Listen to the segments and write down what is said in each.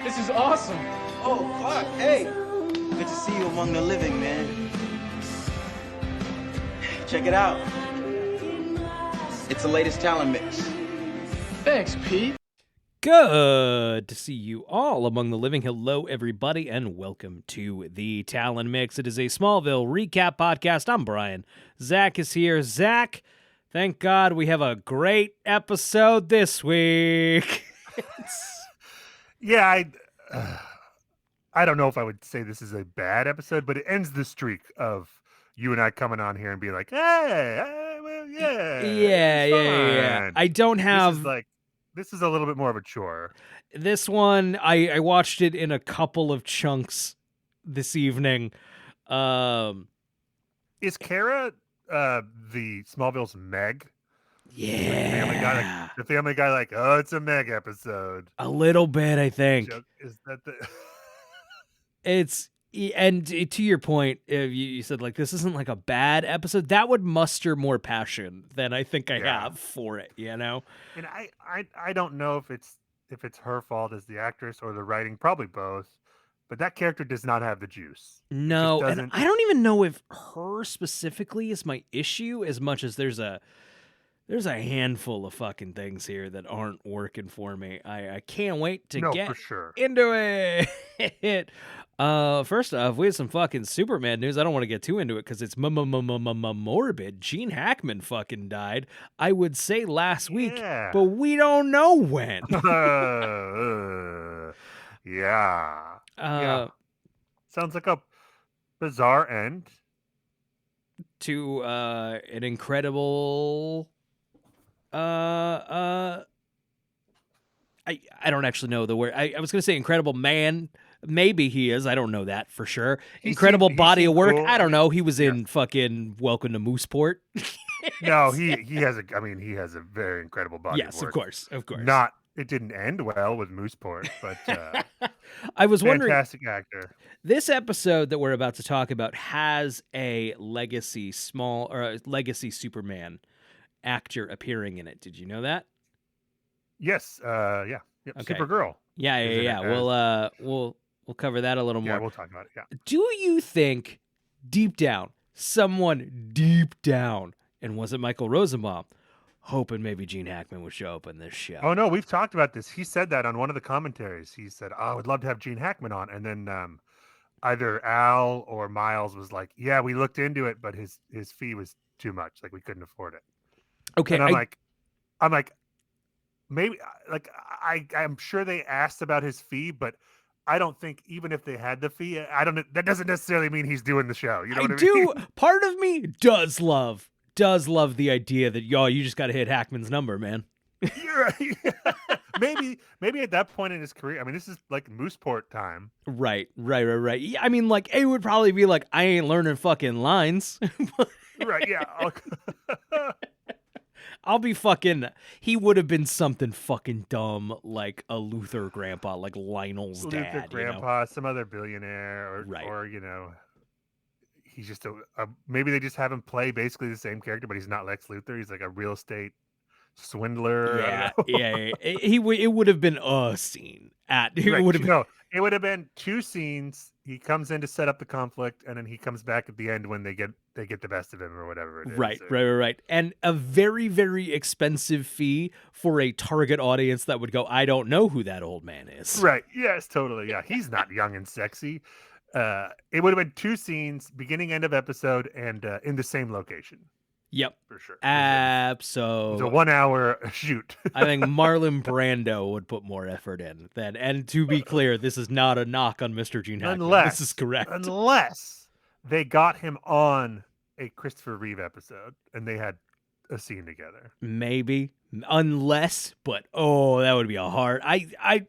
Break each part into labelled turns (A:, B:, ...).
A: This is awesome.
B: Oh, fuck. Hey. Good to see you among the living, man. Check it out. It's the latest talent mix.
A: Thanks, Pete.
C: Good to see you all among the living. Hello, everybody, and welcome to the Talon Mix. It is a Smallville recap podcast. I'm Brian. Zach is here. Zach, thank God we have a great episode this week.
D: Yeah, I don't know if I would say this is a bad episode, but it ends the streak of you and I coming on here and being like, hey, well, yeah.
C: Yeah. I don't have...
D: This is a little bit more of a chore.
C: This one, I watched it in a couple of chunks this evening.
D: Is Kara the Smallville's Meg?
C: Yeah.
D: The Family Guy, like, oh, it's a Meg episode.
C: A little bit, I think.
D: Is that the...
C: It's... And to your point, you said, like, this isn't like a bad episode. That would muster more passion than I think I have for it, you know?
D: And I don't know if it's her fault as the actress or the writing, probably both. But that character does not have the juice.
C: No, and I don't even know if her specifically is my issue as much as there's a handful of fucking things here that aren't working for me. I can't wait to get
D: for sure.
C: into it. First off, we have some fucking Superman news. I don't want to get too into it because it's morbid. Gene Hackman fucking died. I would say last week, but we don't know when.
D: Yeah. Sounds like a bizarre end
C: to an incredible. I don't actually know the word. I was going to say incredible man. Maybe he is. I don't know that for sure. Incredible body of work. Cool. I don't know. He was in fucking Welcome to Mooseport.
D: No, he has a very incredible body of work.
C: Yes, of course.
D: It didn't end well with Mooseport, but
C: I was wondering.
D: Fantastic actor.
C: This episode that we're about to talk about has a legacy Superman actor appearing in it. Did you know that?
D: Yes. Yeah. Yep.
C: Okay.
D: Supergirl.
C: Yeah. We'll cover that a little more.
D: Yeah, we'll talk about it. Yeah.
C: Do you think someone deep down, and was it Michael Rosenbaum, hoping maybe Gene Hackman would show up in this show?
D: Oh no, we've talked about this. He said that on one of the commentaries. He said, "Oh, I would love to have Gene Hackman on," and then either Al or Miles was like, "Yeah, we looked into it, but his fee was too much. Like we couldn't afford it."
C: Okay,
D: and I'm like, maybe like I'm sure they asked about his fee, but I don't think even if they had the fee, that doesn't necessarily mean he's doing the show. You know what I mean?
C: Part of me does love the idea that you just got to hit Hackman's number, man.
D: You're right. maybe at that point in his career, I mean, this is like Mooseport time.
C: Right. Yeah, I mean, like, it would probably be like, I ain't learning fucking lines.
D: Right, yeah.
C: I'll be fucking... He would have been something fucking dumb, like a Luthor grandpa, like Lionel's dad.
D: Luthor grandpa, some other billionaire, or you know, he's just maybe they just have him play basically the same character, but he's not Lex Luthor. He's like a real estate swindler.
C: Yeah. It would have been a scene.
D: It would have been two scenes. He comes in to set up the conflict, and then he comes back at the end when they get the best of him or whatever it is.
C: Right. And a very, very expensive fee for a target audience that would go, I don't know who that old man is.
D: Right. Yes, totally. Yeah. He's not young and sexy. It would have been two scenes, beginning, end of episode, and in the same location.
C: Yep.
D: For sure.
C: Absolutely.
D: It's a 1 hour shoot.
C: I think Marlon Brando would put more effort in that. And to be clear, this is not a knock on Mr. Gene Hackman. This is correct.
D: Unless they got him on a Christopher Reeve episode and they had a scene together.
C: Maybe. Unless, but that would be a hard... I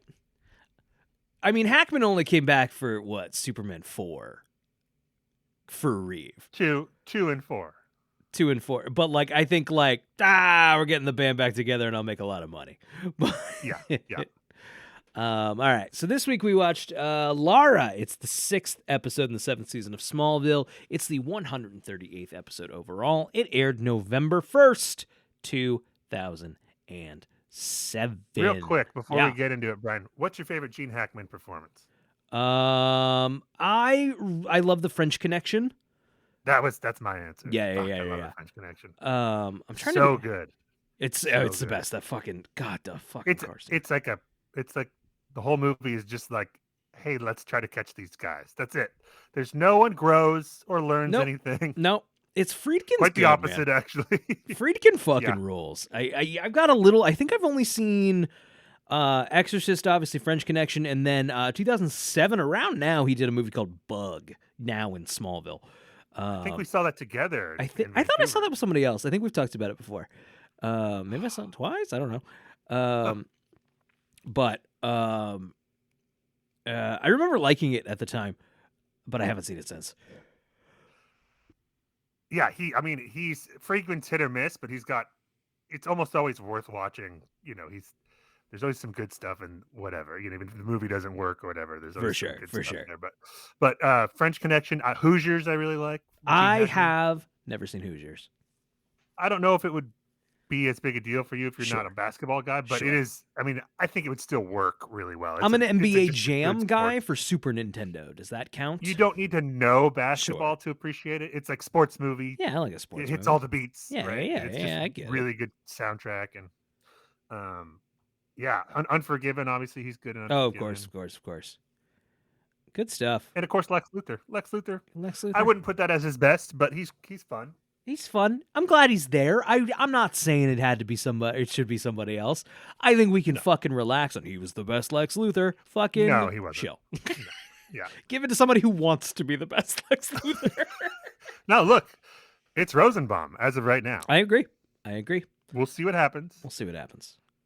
C: mean, Hackman only came back for what? Superman 4 for Reeve.
D: 2 and 4.
C: 2 and 4, but like I think like we're getting the band back together and I'll make a lot of money.
D: Yeah.
C: All right, so this week we watched Lara. It's the 6th episode in the 7th season of Smallville. It's the 138th episode overall. It aired November 1st, 2000. 7.
D: quick before
C: Yeah.
D: we get into it, Brian, what's your favorite Gene Hackman performance?
C: I love the French Connection.
D: That's my answer.
C: Yeah,
D: Fuck,
C: yeah,
D: I love
C: yeah.
D: the French Connection.
C: I'm trying
D: So
C: to.
D: good.
C: It's
D: So
C: it's the
D: good.
C: best. That fucking the fucking car scene.
D: It's like the whole movie is just like, hey, let's try to catch these guys. That's it. There's no one grows or learns
C: Nope.
D: anything.
C: No, it's Friedkin's
D: Quite the
C: good,
D: opposite,
C: man.
D: actually.
C: Friedkin fucking rules. I've got a little. I think I've only seen Exorcist, obviously French Connection, and then 2007. Around now, he did a movie called Bug. Now in Smallville.
D: I think we saw that together.
C: I thought I saw that with somebody else. I think we've talked about it before. Maybe I saw it twice. I don't know. But I remember liking it at the time, but I haven't seen it since.
D: Yeah, he's Friedkin's hit or miss, but it's almost always worth watching. There's always some good stuff and whatever. Even if the movie doesn't work or whatever, there's always some good stuff there. But French Connection, Hoosiers, I really like.
C: I have never seen Hoosiers.
D: I don't know if it would be as big a deal for you if you're not a basketball guy, but it is. I think it would still work really well.
C: I'm an NBA Jam guy for Super Nintendo. Does that count?
D: You don't need to know basketball to appreciate it. It's like sports movie.
C: Yeah, I like a sports movie.
D: It hits all the beats.
C: Yeah,
D: right?
C: yeah, I get
D: really good soundtrack and Unforgiven. Obviously, he's good. In
C: of course. Good stuff.
D: And of course, Lex Luthor. I wouldn't put that as his best, but he's fun.
C: He's fun. I'm glad he's there. I'm not saying it had to be somebody. It should be somebody else. I think we can fucking relax on. He was the best Lex Luthor. Fucking
D: no, he wasn't.
C: Chill.
D: No. Yeah.
C: Give it to somebody who wants to be the best Lex Luthor.
D: Now look, it's Rosenbaum as of right now.
C: I agree.
D: We'll see what happens.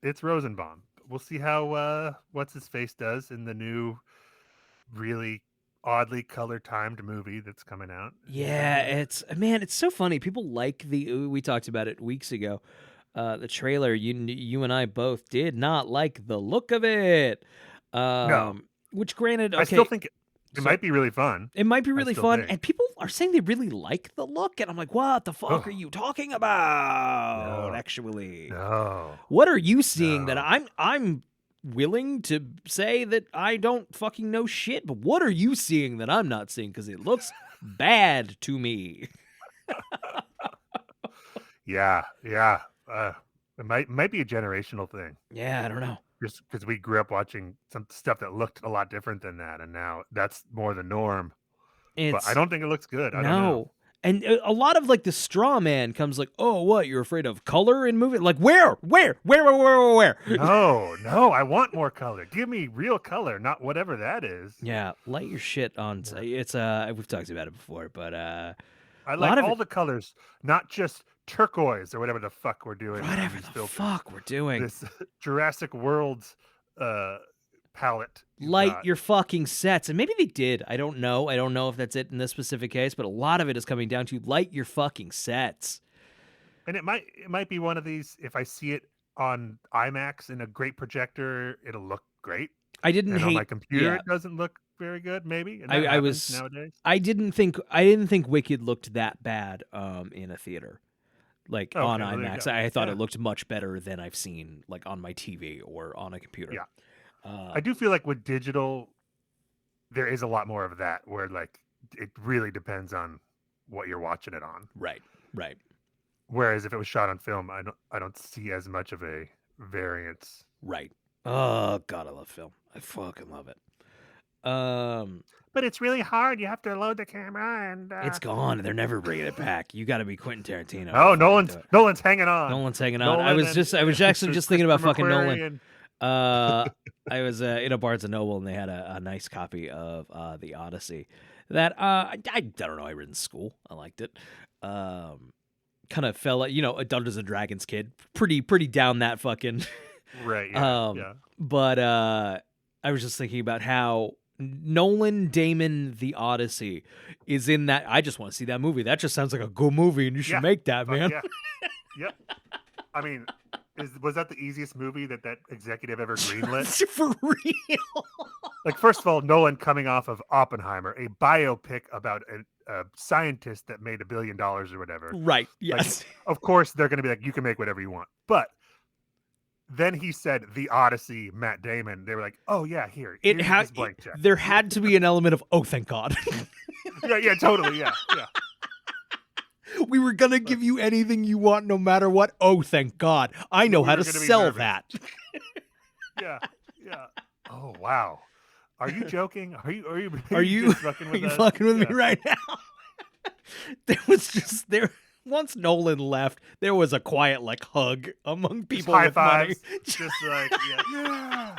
C: It's
D: Rosenbaum. We'll see how what's his face does in the new, really oddly color timed movie that's coming out.
C: Yeah, it's so funny. People like we talked about it weeks ago. The trailer, you and I both did not like the look of it.
D: No.
C: Which granted, okay,
D: I still think it might be really fun.
C: It might be really fun, and people are saying they really like the look, and I'm like, what the fuck are you talking about?
D: No.
C: Actually,
D: no.
C: What are you seeing that I'm willing to say that I don't fucking know shit? But what are you seeing that I'm not seeing? Because it looks bad to me.
D: Yeah. It might be a generational thing.
C: Yeah, I don't know.
D: Just because we grew up watching some stuff that looked a lot different than that, and now that's more the norm. But I don't think it looks good. I don't know.
C: And a lot of like the straw man comes like, oh, what? You're afraid of color in movie? Like where?
D: No, I want more color. Give me real color, not whatever that is.
C: Yeah, light your shit on. It's we've talked about it before, but
D: I like all the colors, not just turquoise or whatever the fuck we're doing.
C: Whatever the fuck we're doing.
D: This Jurassic World's palette.
C: Light your fucking sets. And maybe they did. I don't know. I don't know if that's it in this specific case, but a lot of it is coming down to light your fucking sets.
D: And it might be one of these, if I see it on IMAX in a great projector, it'll look great.
C: I didn't hate
D: on my computer. It doesn't look very good, maybe. And
C: I was
D: nowadays.
C: I didn't think Wicked looked that bad in a theater. Like on IMAX. I thought it looked much better than I've seen like on my TV or on a computer.
D: Yeah. I do feel like with digital, there is a lot more of that where like it really depends on what you're watching it on.
C: Right.
D: Whereas if it was shot on film, I don't see as much of a variance.
C: Right. Oh God, I love film. I fucking love it.
D: But it's really hard. You have to load the camera and
C: it's gone. They're never bringing it back. You got to be Quentin Tarantino.
D: Oh, Nolan's hanging on.
C: I was actually just thinking about fucking Nolan. I was in a Barnes and Noble and they had a nice copy of the Odyssey that I don't know. I read in school. I liked it. Kind of fell, a Dungeons and Dragons kid. Pretty down that fucking
D: right. Yeah.
C: But I was just thinking about how Nolan Damon The Odyssey is in that. I just want to see that movie. That just sounds like a good movie, and you should make that, man.
D: Yeah. Yep. I mean, was that the easiest movie that executive ever greenlit?
C: For real?
D: Like, first of all, Nolan coming off of Oppenheimer, a biopic about a scientist that made $1 billion or whatever.
C: Right. Yes.
D: Like, of course, they're going to be like, you can make whatever you want. But then he said The Odyssey, Matt Damon. They were like, "Oh yeah, here's this blank check."
C: There had to be an element of, oh, thank God.
D: Yeah, totally, yeah.
C: We were gonna give you anything you want, no matter what. Oh, thank God! I know how to sell that.
D: Yeah. Oh wow, are you joking? Are you just fucking with us?
C: Fucking with me right now? There. Once Nolan left, there was a quiet hug among people
D: high
C: with
D: fives,
C: money.
D: just yeah.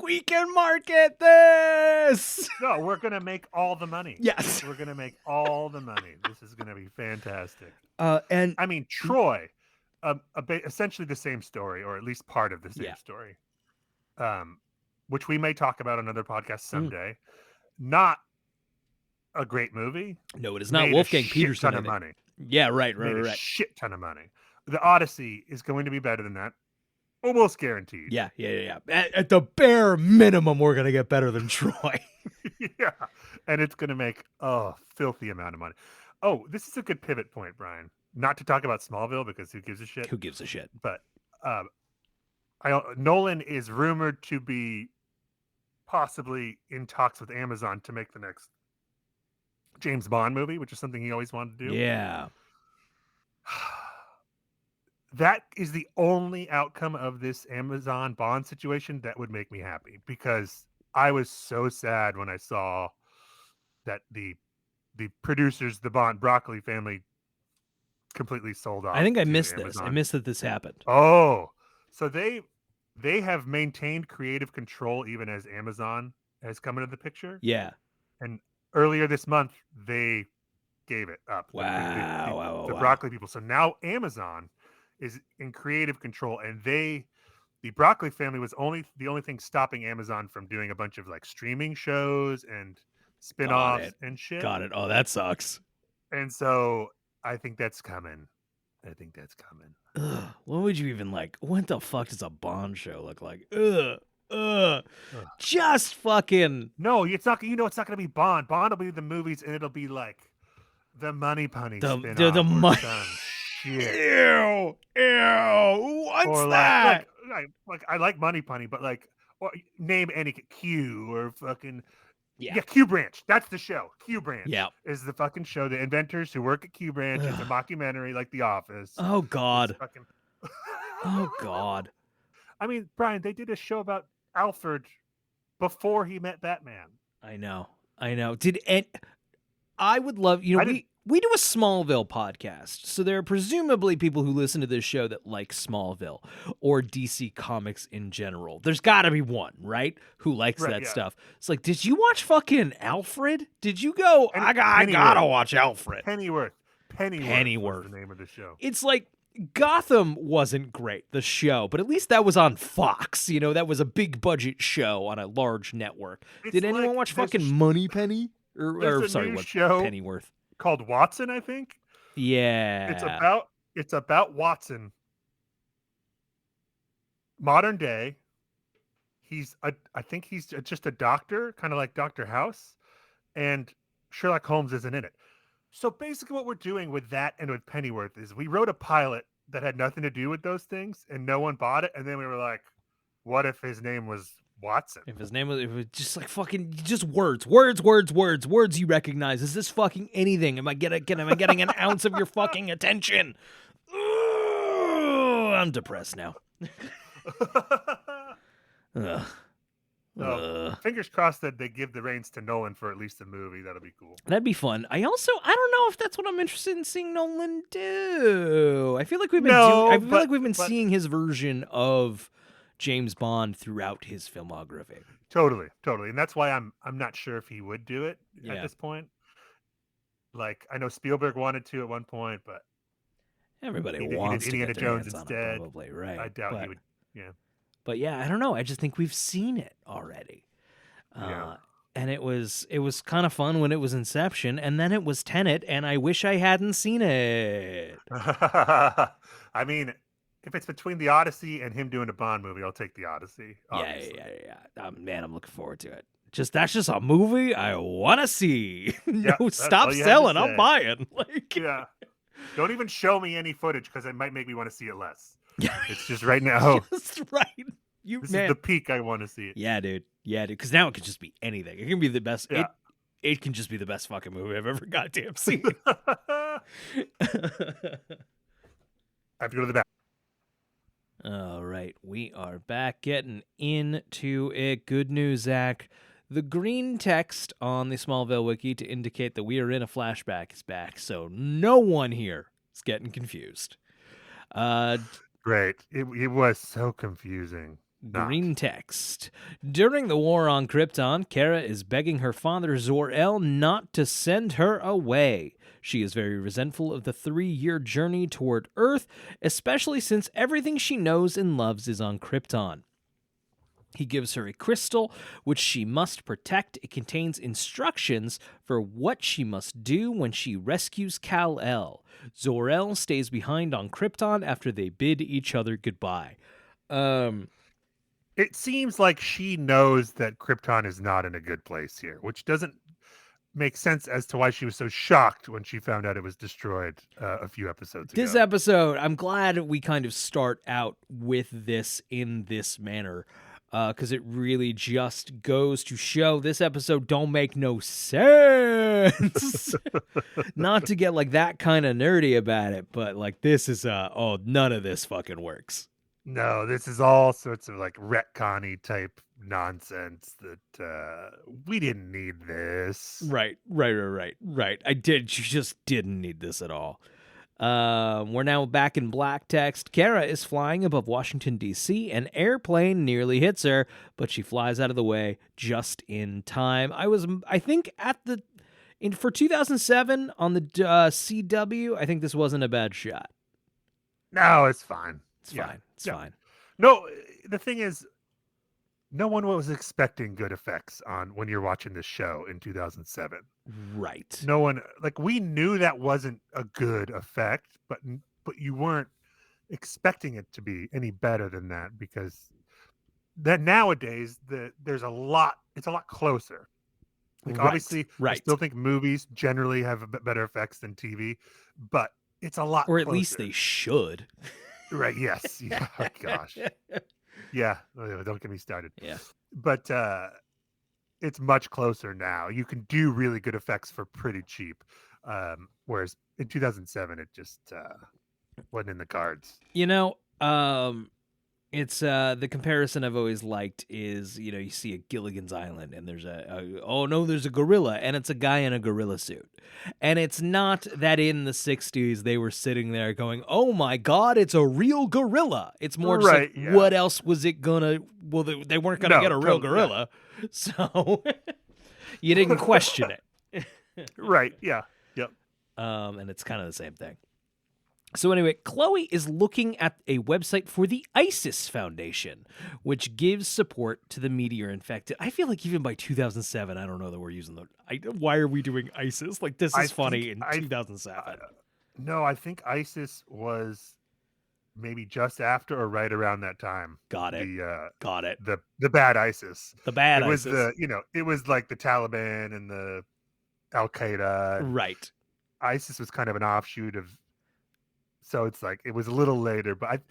C: We can market this.
D: No, we're gonna make all the money.
C: Yes,
D: we're gonna make all the money. This is gonna be fantastic.
C: And
D: I mean, Troy, essentially the same story, or at least part of the same story. Which we may talk about on another podcast someday. Not a great movie.
C: No, it is not. Wolfgang Peterson.
D: Ton of money.
C: Yeah, right.
D: A shit ton of money. The Odyssey is going to be better than that. Almost guaranteed.
C: Yeah. At the bare minimum, we're gonna get better than Troy.
D: Yeah, and it's gonna make a filthy amount of money. Oh, this is a good pivot point, Brian. Not to talk about Smallville because who gives a shit?
C: Who gives a shit?
D: But Nolan is rumored to be possibly in talks with Amazon to make the next James Bond movie, which is something he always wanted to do.
C: Yeah.
D: That is the only outcome of this Amazon Bond situation that would make me happy, because I was so sad when I saw that the producers, the Bond Broccoli family, completely sold off.
C: I think I missed
D: Amazon.
C: this. I missed that this happened.
D: Oh, so they have maintained creative control even as Amazon has come into the picture.
C: Yeah.
D: And earlier this month, they gave it up.
C: Wow.
D: The Broccoli people. So now Amazon is in creative control, and the Broccoli family was the only thing stopping Amazon from doing a bunch of streaming shows and spin-offs and shit.
C: Got it. Oh, that sucks.
D: And so I think that's coming.
C: Ugh, what would you even what the fuck does a Bond show look like? Just fucking.
D: No, it's not. It's not going to be Bond. Bond will be the movies, and it'll be the Money Punny spin-off.
C: The money.
D: Shit.
C: Ew. What's that?
D: I like Money Punny, but or name any Q or fucking
C: yeah,
D: Q Branch. That's the show. Q Branch.
C: Yeah,
D: is the fucking show. The inventors who work at Q Branch. It's a mockumentary like The Office.
C: Oh God.
D: Fucking...
C: Oh God.
D: I mean, Brian, they did a show about Alfred before he met Batman.
C: I know. I would love, we do a Smallville podcast, so there are presumably people who listen to this show that like Smallville or DC Comics in general. There's got to be one, right, who likes that stuff. It's did you watch fucking Alfred? Did you go, I gotta watch Alfred.
D: Pennyworth was the name of the show.
C: It's Gotham wasn't great, the show, but at least that was on Fox. That was a big budget show on a large network. Did anyone watch fucking Moneypenny?
D: Show
C: Pennyworth
D: called Watson, I think.
C: Yeah.
D: It's about Watson. Modern day. I think he's just a doctor, kind of like Dr. House, and Sherlock Holmes isn't in it. So basically what we're doing with that and with Pennyworth is we wrote a pilot that had nothing to do with those things and no one bought it. And then we were like, what if his name was Watson?
C: If it was just fucking just words you recognize. Is this fucking anything? Am I getting an ounce of your fucking attention? Ooh, I'm depressed now.
D: Fingers crossed that they give the reins to Nolan for at least a movie. That'll be cool.
C: That'd be fun. I don't know if that's what I'm interested in seeing Nolan do. I feel like we've been seeing his version of James Bond throughout his filmography.
D: Totally, and that's why I'm not sure if he would do it at this point. I know Spielberg wanted to at one point, but
C: everybody wants to
D: Indiana
C: get their
D: Jones
C: hands
D: instead.
C: on it, probably, right?
D: I doubt he would. Yeah.
C: But yeah, I don't know. I just think we've seen it already. And it was kind of fun when it was Inception, and then it was Tenet, and I wish I hadn't seen it.
D: I mean, if it's between the Odyssey and him doing a Bond movie, I'll take the Odyssey. Obviously.
C: Yeah. Man, I'm looking forward to it. That's just a movie I want to see. Stop selling. I'm buying.
D: Yeah. Don't even show me any footage because it might make me want to see it less. It's just right now.
C: Just right.
D: This is the peak I want to see it.
C: Yeah, dude. Yeah, dude. Because now it could just be anything. It can be the best.
D: Yeah.
C: It can just be the best fucking movie I've ever goddamn seen.
D: I have to go to the back.
C: All right, we are back getting into it. Good news, Zach. The green text on the Smallville wiki to indicate that we are in a flashback is back, so no one here is getting confused.
D: Great. It was so confusing.
C: Green text. During the war on Krypton, Kara is begging her father Zor-El not to send her away. She is very resentful of the 3-year journey toward Earth, especially since everything she knows and loves is on Krypton. He gives her a crystal, which she must protect. It contains instructions for what she must do when she rescues Kal-El. Zor-El stays behind on Krypton after they bid each other goodbye.
D: It seems like she knows that Krypton is not in a good place here, which doesn't make sense as to why she was so shocked when she found out it was destroyed a few episodes ago.
C: This episode, I'm glad we kind of start out with this in this manner, because it really just goes to show this episode don't make no sense. Not to get like that kind of nerdy about it, but like this is none of this fucking works.
D: No, this is all sorts of like retconny type nonsense that we didn't need this.
C: Right. You just didn't need this at all. We're now back in black text. Kara is flying above Washington, D.C. An airplane nearly hits her, but she flies out of the way just in time. I think for 2007 on the CW, I think this wasn't a bad shot.
D: No, it's fine.
C: It's fine. It's fine.
D: No, the thing is, no one was expecting good effects on when you're watching this show in 2007.
C: Right.
D: No one, like, we knew that wasn't a good effect, but you weren't expecting it to be any better than that, because that nowadays it's a lot closer. Like, obviously, I still think movies generally have better effects than TV, but it's a lot
C: or at
D: closer.
C: least they should.
D: Right. Yes. Yeah. Oh, gosh. Yeah. Don't get me started.
C: Yeah.
D: But it's much closer now. You can do really good effects for pretty cheap. Whereas in 2007, it just wasn't in the cards.
C: It's the comparison I've always liked is, you see a Gilligan's Island and there's there's a gorilla and it's a guy in a gorilla suit. And it's not that in the 60s they were sitting there going, oh my God, it's a real gorilla. It's more just what else was it gonna, they weren't gonna get a real gorilla. Yeah. So you didn't question it.
D: Right. Yeah. Yep.
C: And it's kind of the same thing. So anyway, Chloe is looking at a website for the ISIS Foundation, which gives support to the meteor infected. I feel like even by 2007, I don't know that we're using why are we doing ISIS? Like, this is funny in 2007.
D: No, I think ISIS was maybe just after or right around that time.
C: Got it. Got it.
D: The bad ISIS.
C: The bad
D: ISIS.
C: It
D: was it was like the Taliban and the Al Qaeda.
C: Right.
D: ISIS was kind of an offshoot of. So it's like it was a little later, but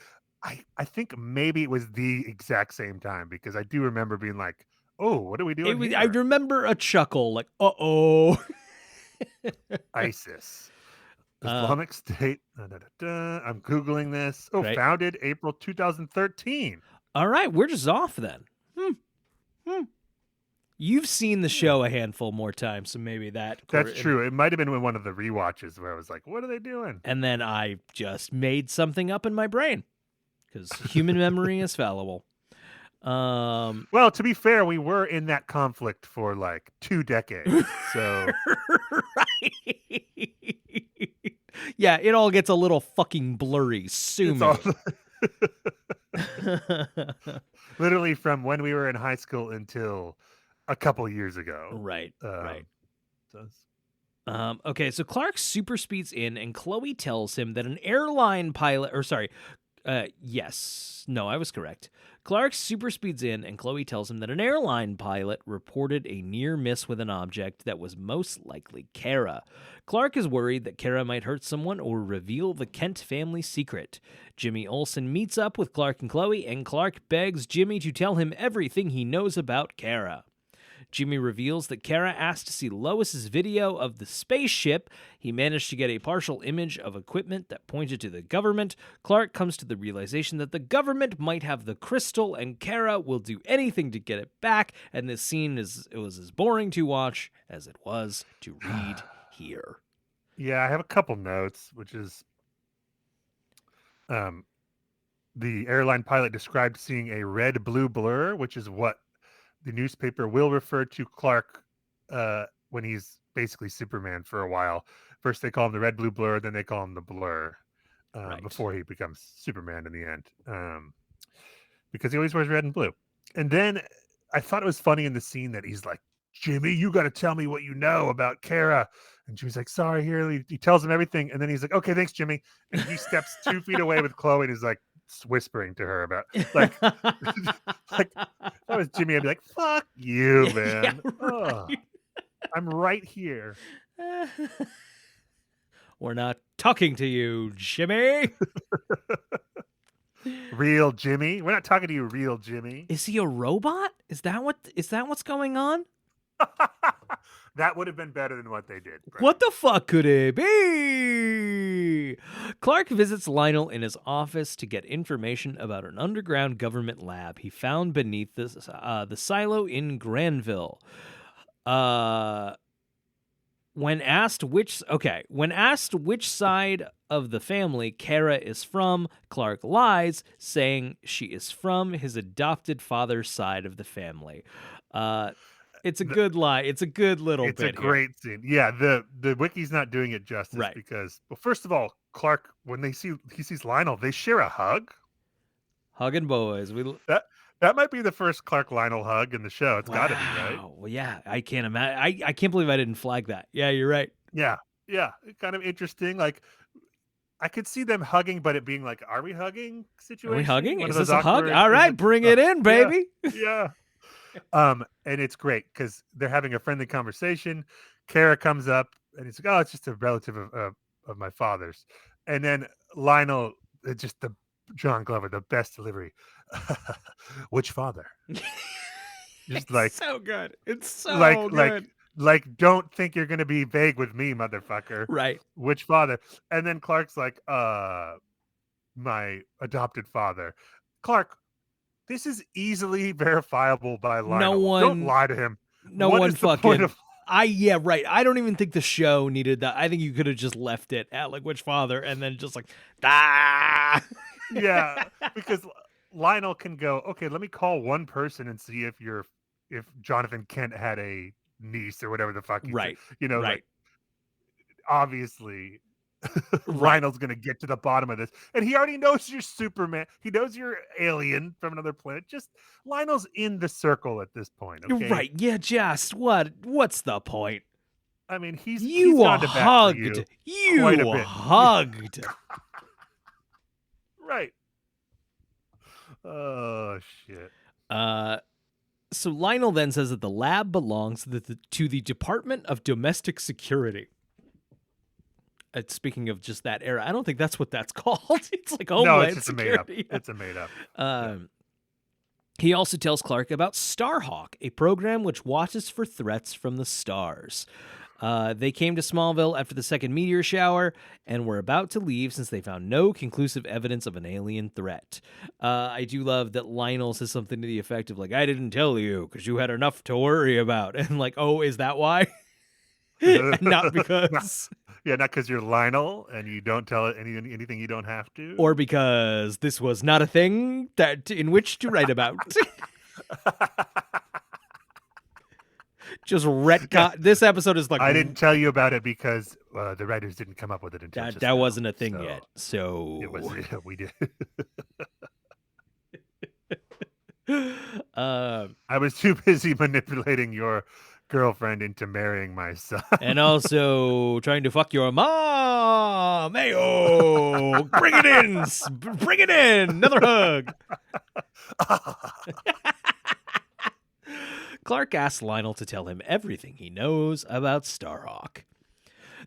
D: I think maybe it was the exact same time, because I do remember being like, "Oh, what are we doing here?"
C: I remember a chuckle, like, "Uh-oh."
D: ISIS, Islamic State. I'm googling this. Oh, founded April 2013.
C: All right, we're just off then. You've seen the show a handful more times, so maybe that's
D: true. It might have been one of the rewatches where I was like, "What are they doing?"
C: And then I just made something up in my brain, because human memory is fallible.
D: Well, to be fair, we were in that conflict for like 2 decades, so
C: right. Yeah, it all gets a little fucking blurry. Sue me.
D: Literally from when we were in high school until a couple years ago.
C: Right. Okay, so Clark super speeds in and Chloe tells him that an airline pilot, Yes. No, I was correct. Clark super speeds in, and Chloe tells him that an airline pilot reported a near miss with an object that was most likely Kara. Clark is worried that Kara might hurt someone or reveal the Kent family secret. Jimmy Olsen meets up with Clark and Chloe, and Clark begs Jimmy to tell him everything he knows about Kara. Jimmy reveals that Kara asked to see Lois's video of the spaceship. He managed to get a partial image of equipment that pointed to the government. Clark comes to the realization that the government might have the crystal, and Kara will do anything to get it back. And this scene was as boring to watch as it was to read here.
D: Yeah, I have a couple notes, which is the airline pilot described seeing a red-blue blur, which is what the newspaper will refer to Clark when he's basically Superman for a while. First they call him the red-blue blur, then they call him the blur before he becomes Superman in the end, because he always wears red and blue. And then I thought it was funny in the scene that he's like, Jimmy, you got to tell me what you know about Kara. And Jimmy's like, sorry, here. He tells him everything. And then he's like, okay, thanks, Jimmy. And he steps 2 feet away with Chloe and is like whispering to her about, like, like, if I was Jimmy, I'd be like, fuck you, man.
C: Yeah, right.
D: I'm right here.
C: We're not talking to you, Jimmy.
D: Real Jimmy. We're not talking to you, real Jimmy.
C: Is he a robot? Is that what's going on?
D: That would have been better than what they did. Right?
C: What the fuck could it be? Clark visits Lionel in his office to get information about an underground government lab he found beneath the silo in Granville. When asked which side of the family Kara is from, Clark lies, saying she is from his adopted father's side of the family. It's a good lie. It's a good little bit.
D: It's a great scene. Yeah, the wiki's not doing it justice,
C: right?
D: Because, well, first of all, Clark, when he sees Lionel, they share a hug.
C: Hugging boys.
D: That might be the first Clark Lionel hug in the show. It's got to be, right?
C: Well, yeah, I can't imagine. I can't believe I didn't flag that. Yeah, you're right.
D: Yeah, kind of interesting. Like, I could see them hugging, but it being like, "Are we hugging?" Situation.
C: Are we hugging?
D: Is
C: this a hug? All right, bring it in, baby.
D: Yeah. And it's great because they're having a friendly conversation. Kara comes up and he's like, "Oh, it's just a relative of my father's." And then Lionel, just the John Glover, the best delivery. Which father? Just like
C: so good. It's so
D: good. Like, don't think you're gonna be vague with me, motherfucker.
C: Right.
D: Which father? And then Clark's like, my adopted father. Clark, this is easily verifiable by Lionel. Don't lie to him.
C: No one fucking. Yeah, right. I don't even think the show needed that. I think you could have just left it at like which father, and then just like
D: Yeah, because Lionel can go, okay, let me call one person and see if Jonathan Kent had a niece or whatever the fuck.
C: Right.
D: Right.
C: Like,
D: obviously. Lionel's gonna get to the bottom of this, and he already knows you're Superman. He knows you're alien from another planet. Just Lionel's in the circle at this point. Okay?
C: Right? Yeah. Just what's the point?
D: I mean, he's
C: hugged. You hugged.
D: Right. Oh shit.
C: So Lionel then says that the lab belongs to the Department of Domestic Security. Speaking of just that era, I don't think that's what that's called. It's like Homeland Security.
D: It's a made up.
C: He also tells Clark about Starhawk, a program which watches for threats from the stars. They came to Smallville after the second meteor shower and were about to leave since they found no conclusive evidence of an alien threat. I do love that Lionel says something to the effect of like, I didn't tell you because you had enough to worry about. And like, oh, is that why? Not because...
D: Yeah, not because you're Lionel and you don't tell it anything you don't have to.
C: Or because this was not a thing in which to write about. Just retcon. This episode is like...
D: I didn't tell you about it because the writers didn't come up with it until
C: that wasn't a thing yet. So...
D: It was, we did.
C: I
D: was too busy manipulating your girlfriend into marrying my son.
C: And also trying to fuck your mom. Hey-oh. Bring it in. Bring it in. Another hug. Clark asks Lionel to tell him everything he knows about Starhawk.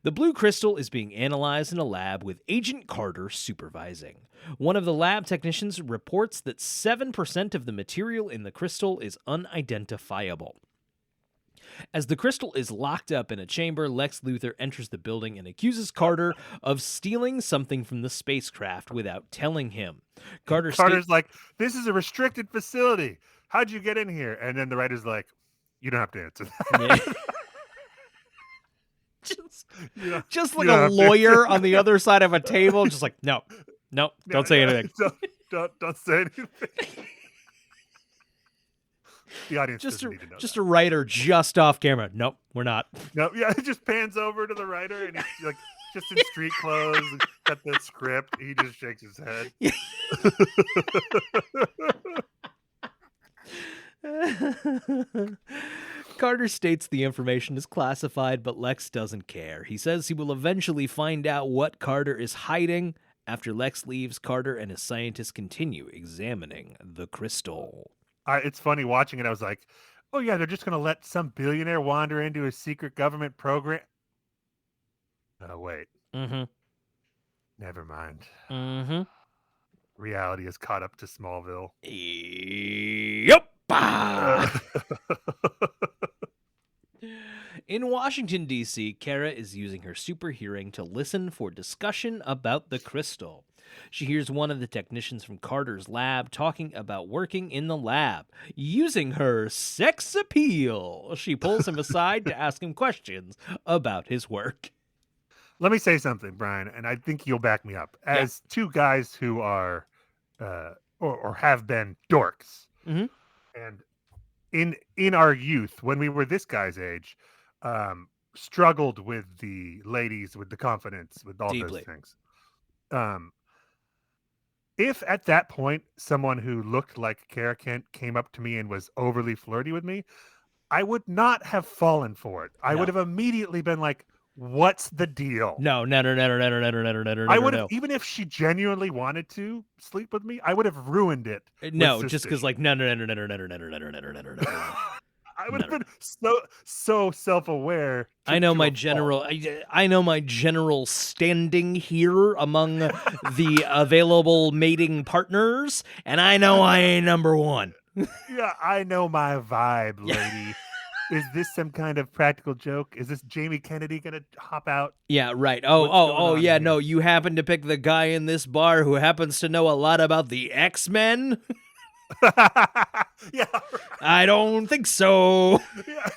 C: The blue crystal is being analyzed in a lab with Agent Carter supervising. One of the lab technicians reports that 7% of the material in the crystal is unidentifiable. As the crystal is locked up in a chamber, Lex Luthor enters the building and accuses Carter of stealing something from the spacecraft without telling him.
D: Carter's like, this is a restricted facility. How'd you get in here? And then the writer's like, you don't have to answer that.
C: Yeah. Just like a lawyer on the other side of a table, just like, no, don't say anything.
D: Don't say anything. The audience doesn't need to know.
C: Just a writer just off camera. Nope, we're not.
D: No, yeah, it just pans over to the writer and he's like just in street clothes, got the script. He just shakes his head.
C: Carter states the information is classified, but Lex doesn't care. He says he will eventually find out what Carter is hiding. After Lex leaves, Carter and his scientists continue examining the crystal.
D: It's funny watching it. I was like, oh, yeah, they're just going to let some billionaire wander into a secret government program. Oh, wait.
C: Mm-hmm.
D: Never mind.
C: Mm-hmm.
D: Reality is caught up to Smallville.
C: Yep. In Washington, D.C., Kara is using her super hearing to listen for discussion about the crystal. She hears one of the technicians from Carter's lab talking about working in the lab. Using her sex appeal, she pulls him aside to ask him questions about his work.
D: Let me say something, Brian, and I think you'll back me up. As two guys who are or have been dorks,
C: mm-hmm.
D: and in our youth, when we were this guy's age, struggled with the ladies, with the confidence, with all
C: Deeply.
D: those things. If at that point someone who looked like Kara Kent came up to me and was overly flirty with me, I would not have fallen for it. I would have immediately been like, what's the deal?
C: No.
D: I would have, even if she genuinely wanted to sleep with me, I would have ruined it.
C: No, just because like, no.
D: I would have been so self-aware.
C: I know my general standing here among the available mating partners, and I know I ain't number one.
D: Yeah, I know my vibe, lady. Is this some kind of practical joke? Is this Jamie Kennedy gonna hop out?
C: Yeah, right. Oh, yeah. Here? No, you happen to pick the guy in this bar who happens to know a lot about the X-Men.
D: Yeah,
C: I don't think so.
D: Yeah.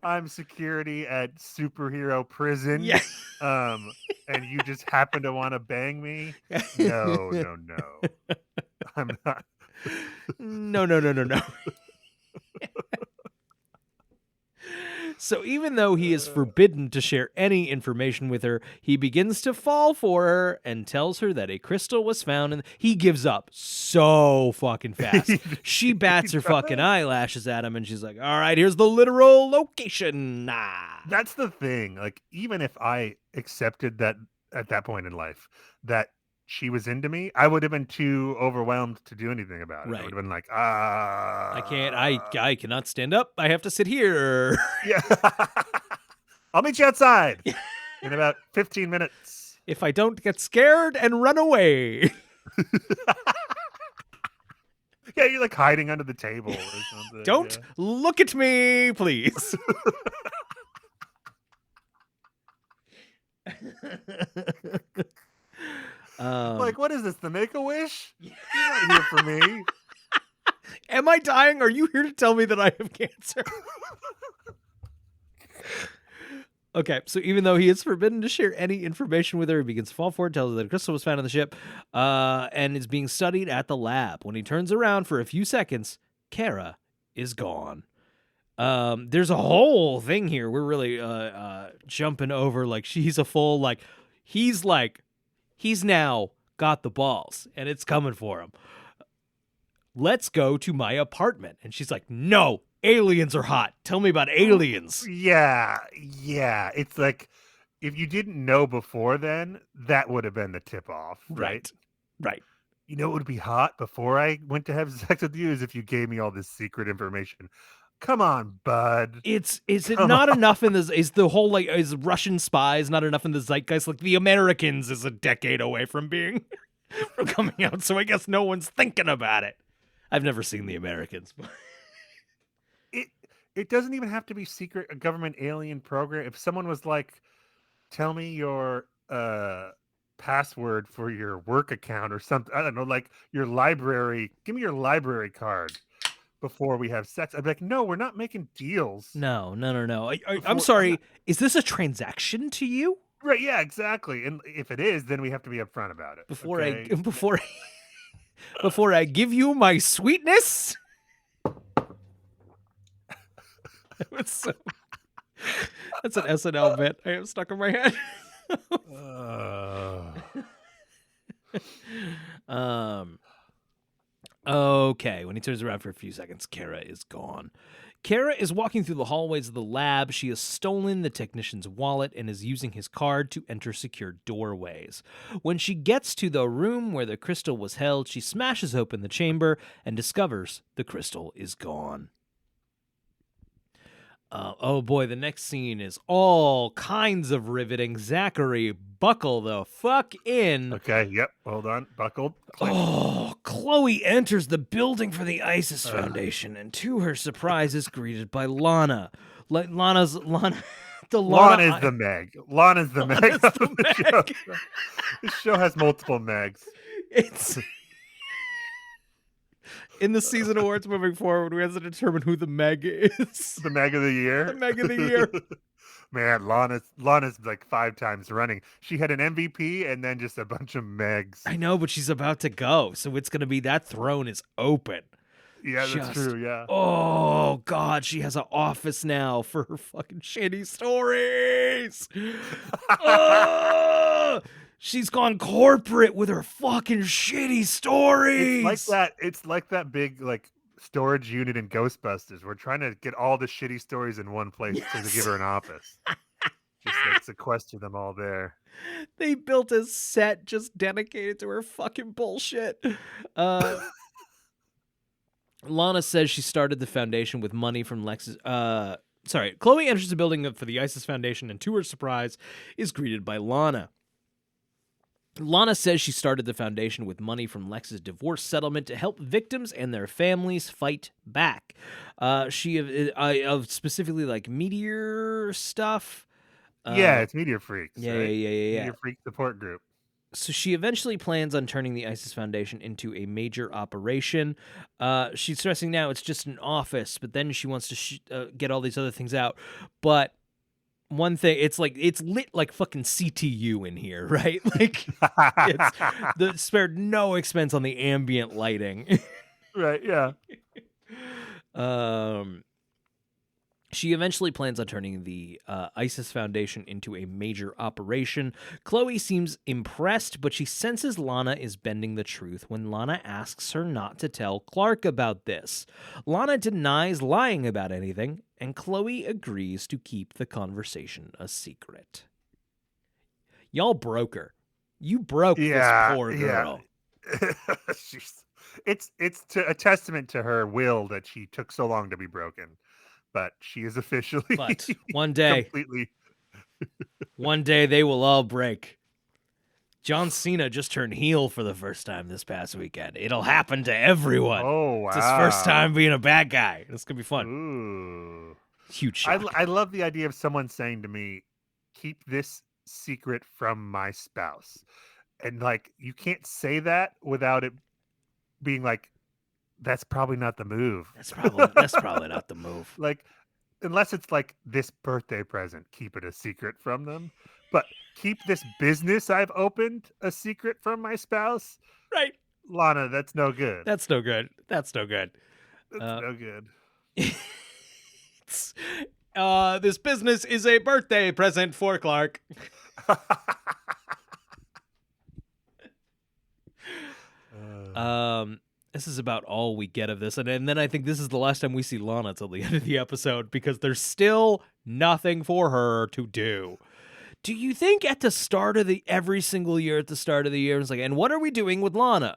D: I'm security at superhero prison.
C: Yeah.
D: And you just happen to want to bang me? No. I'm not.
C: No. So even though he is forbidden to share any information with her, he begins to fall for her and tells her that a crystal was found, and he gives up so fucking fast. She bats her fucking eyelashes at him, and she's like, all right, here's the literal location. Nah.
D: That's the thing. Like, even if I accepted that at that point in life, that she was into me, I would have been too overwhelmed to do anything about it. Right. I would have been like,
C: I cannot stand up. I have to sit here.
D: Yeah. I'll meet you outside in about 15 minutes.
C: If I don't get scared and run away.
D: Yeah, you're like hiding under the table or something.
C: Don't look at me, please.
D: Like, what is this, the Make-A-Wish? You're not here for me.
C: Am I dying? Are you here to tell me that I have cancer? Okay, so even though he is forbidden to share any information with her, he begins to fall for it, tells her that a crystal was found on the ship, and is being studied at the lab. When he turns around for a few seconds, Kara is gone. There's a whole thing here. We're really jumping over, like, she's a full, like, he's now got the balls, and it's coming for him. let's go to my apartment. And she's like, no, aliens are hot. Tell me about aliens.
D: Yeah. It's like, if you didn't know before then, that would have been the tip off, right?
C: Right.
D: You know, it would be hot before I went to have sex with you is if you gave me all this secret information. Come on, bud.
C: Is it
D: Come
C: not
D: on.
C: enough in this? Is the whole like is Russian spies not enough in the zeitgeist? Like the Americans is a decade away from being from coming out, so I guess no one's thinking about it. I've never seen the Americans.
D: It doesn't even have to be secret a government alien program. If someone was like, tell me your password for your work account or something, I don't know, like your library, give me your library card before we have sex. I'd be like, no, we're not making deals.
C: No. I'm
D: Before-
C: sorry. Is this a transaction to you?
D: Right, yeah, exactly. And if it is, then we have to be upfront about it.
C: Before
D: okay?
C: before I give you my sweetness. That's an SNL bit I have stuck in my head. Okay, when he turns around for a few seconds, Kara is gone. Kara is walking through the hallways of the lab. She has stolen the technician's wallet and is using his card to enter secure doorways. When she gets to the room where the crystal was held, she smashes open the chamber and discovers the crystal is gone. Oh boy, the next scene is all kinds of riveting. Zachary, buckle the fuck in.
D: Okay, yep, hold on, buckled. Click.
C: Oh, Chloe enters the building for the ISIS Foundation, and to her surprise is greeted by Lana. Lana is the
D: Meg. Lana's the Meg.
C: Lana's
D: of
C: the
D: the
C: Meg.
D: show. This show has multiple Megs.
C: It's in the season awards moving forward, we have to determine who the Meg is.
D: The Meg of the year.
C: The Meg of the year.
D: Man, Lana's like 5 times running. She had an MVP and then just a bunch of Megs.
C: I know, but she's about to go, so it's going to be that throne is open.
D: Yeah, that's true, yeah.
C: Oh, God, she has an office now for her fucking shitty stories. She's gone corporate with her fucking shitty stories.
D: It's like that big like storage unit in Ghostbusters. We're trying to get all the shitty stories in one place to give her an office. Just like sequester them all there.
C: They built a set just dedicated to her fucking bullshit. Lana says she started the foundation with money from Lex's. Chloe enters the building for the ISIS Foundation and to her surprise is greeted by Lana. Lana says she started the foundation with money from Lex's divorce settlement to help victims and their families fight back. She specifically like meteor stuff.
D: Yeah, it's Meteor Freaks.
C: Yeah,
D: right?
C: yeah.
D: Meteor Freak support group.
C: So she eventually plans on turning the ISIS Foundation into a major operation. She's stressing now it's just an office, but then she wants to get all these other things out. But one thing, it's lit like fucking CTU in here, right? Like it's spared no expense on the ambient lighting.
D: Right, yeah.
C: She eventually plans on turning the ISIS Foundation into a major operation. Chloe seems impressed, but she senses Lana is bending the truth when Lana asks her not to tell Clark about this. Lana denies lying about anything, and Chloe agrees to keep the conversation a secret. Y'all broke her. You broke this poor girl.
D: Yeah. It's a testament to her will that she took so long to be broken. But she is officially
C: But one day,
D: completely.
C: one day they will all break. John Cena just turned heel for the first time this past weekend. It'll happen to everyone.
D: Oh, wow.
C: It's his first time being a bad guy. It's going to be fun.
D: Ooh.
C: Huge shock.
D: I love the idea of someone saying to me, keep this secret from my spouse. And like, you can't say that without it being like, that's probably not the move.
C: That's probably not the move.
D: Like, unless it's like this birthday present, keep it a secret from them. But keep this business I've opened a secret from my spouse.
C: Right.
D: Lana, that's no good.
C: That's no good. That's no good.
D: That's no good.
C: This business is a birthday present for Clark. This is about all we get of this. And then I think this is the last time we see Lana till the end of the episode because there's still nothing for her to do. Do you think at the start of every single year at the start of the year, it's like, and what are we doing with Lana?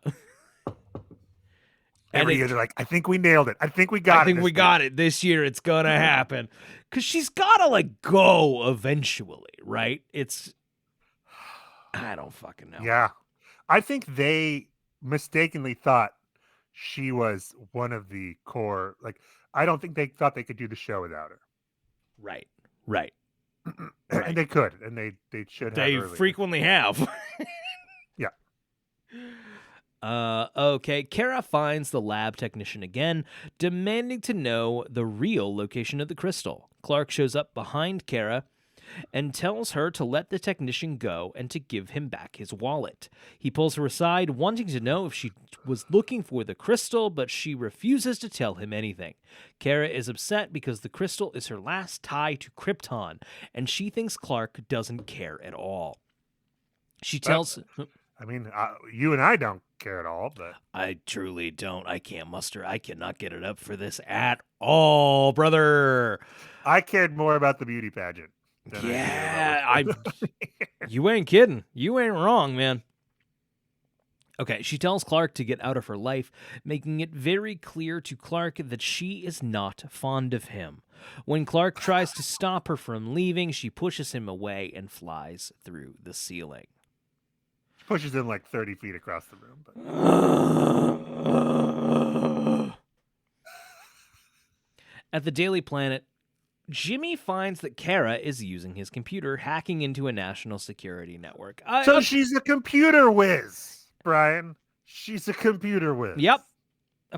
D: Every year they're like, I think we nailed it. I think we got it.
C: I think we got it this year. It's going to happen. Because she's got to like go eventually, right? I don't fucking know.
D: Yeah. I think they mistakenly thought she was one of the core. Like, I don't think they thought they could do the show without her.
C: Right.
D: And they could, and they should have.
C: They frequently have.
D: Yeah.
C: Okay. Kara finds the lab technician again, demanding to know the real location of the crystal. Clark shows up behind Kara and tells her to let the technician go and to give him back his wallet. He pulls her aside, wanting to know if she was looking for the crystal, but she refuses to tell him anything. Kara is upset because the crystal is her last tie to Krypton, and she thinks Clark doesn't care at all. She tells...
D: I mean, you and I don't care at all, but...
C: I truly don't. I cannot get it up for this at all, brother.
D: I cared more about the beauty pageant.
C: Yeah, you ain't kidding. You ain't wrong, man. Okay, she tells Clark to get out of her life, making it very clear to Clark that she is not fond of him. When Clark tries to stop her from leaving, she pushes him away and flies through the ceiling.
D: She pushes him like 30 feet across the room. But...
C: At the Daily Planet, Jimmy finds that Kara is using his computer, hacking into a national security network.
D: So she's a computer whiz, Brian. She's a computer whiz.
C: Yep.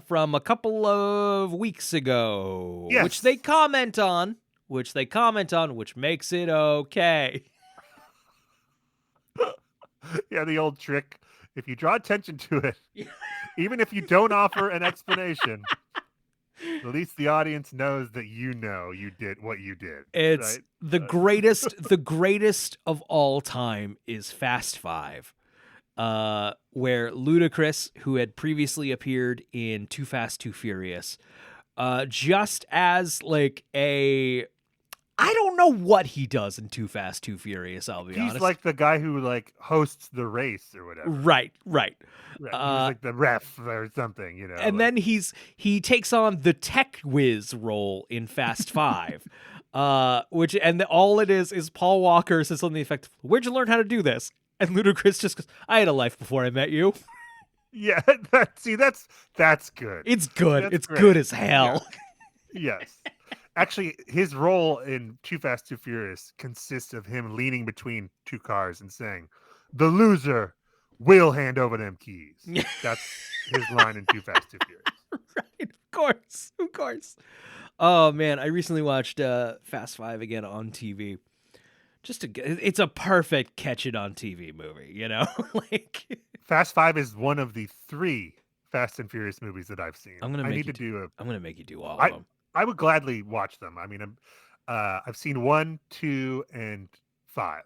C: From a couple of weeks ago.
D: Yes.
C: Which they comment on, which makes it okay.
D: Yeah, the old trick. If you draw attention to it, even if you don't offer an explanation... At least the audience knows that you did what you did.
C: It's
D: right?
C: the greatest of all time is Fast Five, where Ludacris, who had previously appeared in Too Fast, Too Furious, just as like I don't know what he does in Too Fast, Too Furious, I'll be honest.
D: He's like the guy who like hosts the race or whatever.
C: Right.
D: He's like the ref or something, you know.
C: And then he takes on the tech whiz role in Fast Five, all it is Paul Walker says something to the effect, "Where'd you learn how to do this?" And Ludacris just goes, "I had a life before I met you."
D: Yeah, that's good.
C: It's good. It's
D: great.
C: good as hell.
D: Yeah. Yes. Actually, his role in Too Fast, Too Furious consists of him leaning between two cars and saying, "The loser will hand over them keys." That's his line in Too Fast, Too Furious.
C: Right, of course. Oh man, I recently watched Fast Five again on TV. It's a perfect catch it on TV movie, you know. Like
D: Fast Five is one of the 3 Fast and Furious movies that I've seen.
C: I'm gonna make you do all of them.
D: I would gladly watch them. I mean, I've seen 1, 2, and 5.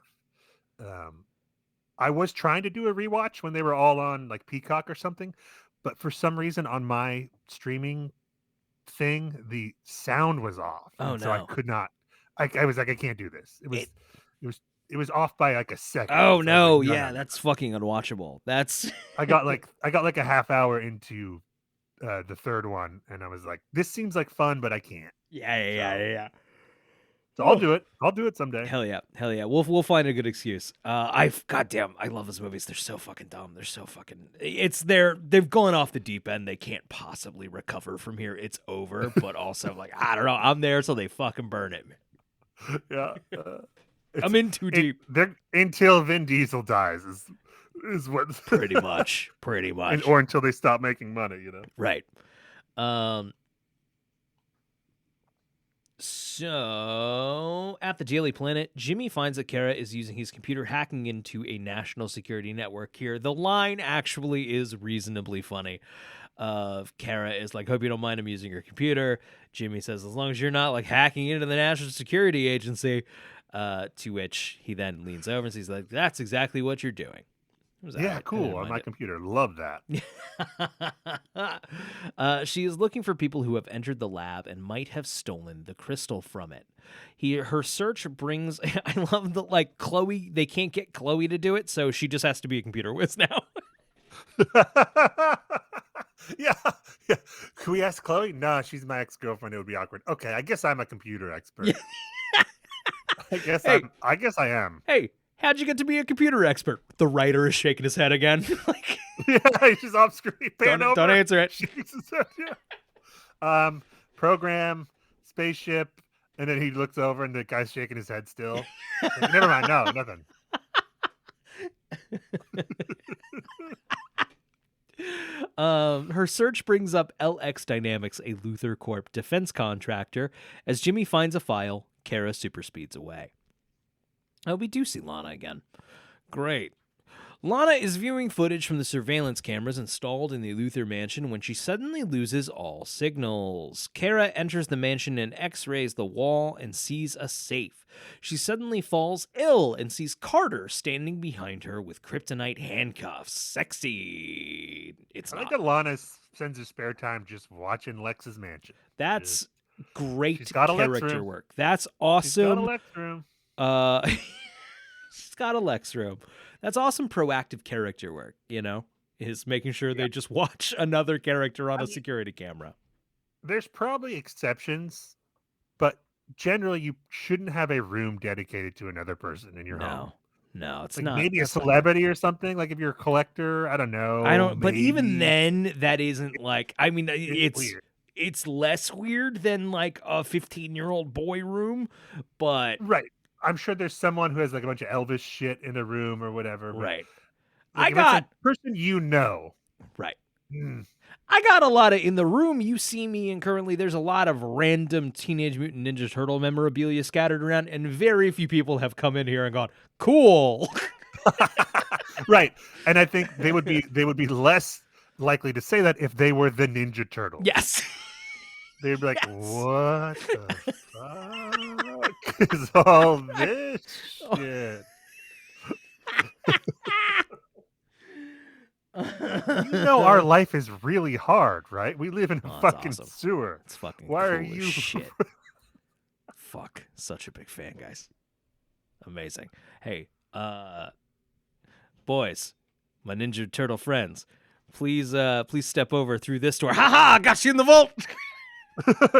D: I was trying to do a rewatch when they were all on like Peacock or something, but for some reason on my streaming thing, the sound was off.
C: Oh,
D: so I could not. I was like, I can't do this. It was off by like a second.
C: Oh
D: so
C: no,
D: like,
C: yeah, that's fucking unwatchable. That's
D: I got like a half hour into the third one, and I was like, this seems like fun, but I can't.
C: Yeah.
D: So I'll do it. I'll do it someday.
C: Hell yeah. We'll find a good excuse. I love those movies. They're so fucking dumb. They're so fucking. They've gone off the deep end. They can't possibly recover from here. It's over. But also, like, I don't know. I'm there, so they fucking burn it.
D: Yeah.
C: I'm in too deep.
D: Until Vin Diesel dies is what.
C: Pretty much.
D: Or until they stop making money, you know.
C: Right. So, at the Daily Planet, Jimmy finds that Kara is using his computer hacking into a national security network here. The line actually is reasonably funny. Kara is like, "Hope you don't mind him using your computer." Jimmy says, "As long as you're not like hacking into the National Security Agency." To which he then leans over and says, like, "That's exactly what you're doing." It was
D: Yeah,
C: alright. I
D: cool.
C: didn't
D: On
C: mind
D: my
C: it.
D: computer. Love that.
C: She is looking for people who have entered the lab and might have stolen the crystal from it. Her search brings. I love that, like Chloe. They can't get Chloe to do it, so she just has to be a computer whiz now.
D: yeah. Can we ask Chloe? No, she's my ex-girlfriend. It would be awkward. Okay, I guess I'm a computer expert.
C: Hey.
D: I guess I am.
C: Hey, how'd you get to be a computer expert? The writer is shaking his head again. Like,
D: Yeah, he's just off screen.
C: don't answer it.
D: Shakes his head, yeah. Program, spaceship, and then he looks over and the guy's shaking his head still. Like, never mind. No, nothing.
C: Her search brings up LX Dynamics, a Luthor Corp defense contractor. As Jimmy finds a file, Kara super speeds away. Oh, we do see Lana again. Great. Lana is viewing footage from the surveillance cameras installed in the Luthor mansion when she suddenly loses all signals. Kara enters the mansion and x-rays the wall and sees a safe. She suddenly falls ill and sees Carter standing behind her with kryptonite handcuffs. Sexy. It's
D: I
C: not.
D: like that Lana spends her spare time just watching Lex's mansion.
C: That's great
D: She's got a Lex
C: character
D: room.
C: work. That's
D: She's got a
C: awesome.
D: Lex room.
C: She's got a Lex room. That's awesome proactive character work, is making sure they just watch another character on a security camera.
D: There's probably exceptions, but generally you shouldn't have a room dedicated to another person in your home.
C: No, it's
D: like
C: not.
D: Maybe a celebrity or something, like if you're a collector, I don't know.
C: But even
D: maybe.
C: then, that isn't like, I mean,
D: It's weird.
C: It's less weird than like a 15-year-old boy room, but
D: Right. I'm sure there's someone who has like a bunch of Elvis shit in a room or whatever. But
C: right.
D: like, if it's a person you know.
C: Right.
D: Mm.
C: I got a lot of, in the room you see me in currently, there's a lot of random Teenage Mutant Ninja Turtle memorabilia scattered around, and very few people have come in here and gone, cool.
D: Right. And I think they would be less likely to say that if they were the Ninja Turtles.
C: Yes.
D: They'd be like, what the fuck is all this shit? Our life is really hard, right? We live in a fucking sewer.
C: It's fucking
D: Why
C: cool
D: are you
C: as shit? Fuck. Such a big fan, guys. Amazing. Hey, boys, my Ninja Turtle friends, please step over through this door. Ha ha! Got you in the vault.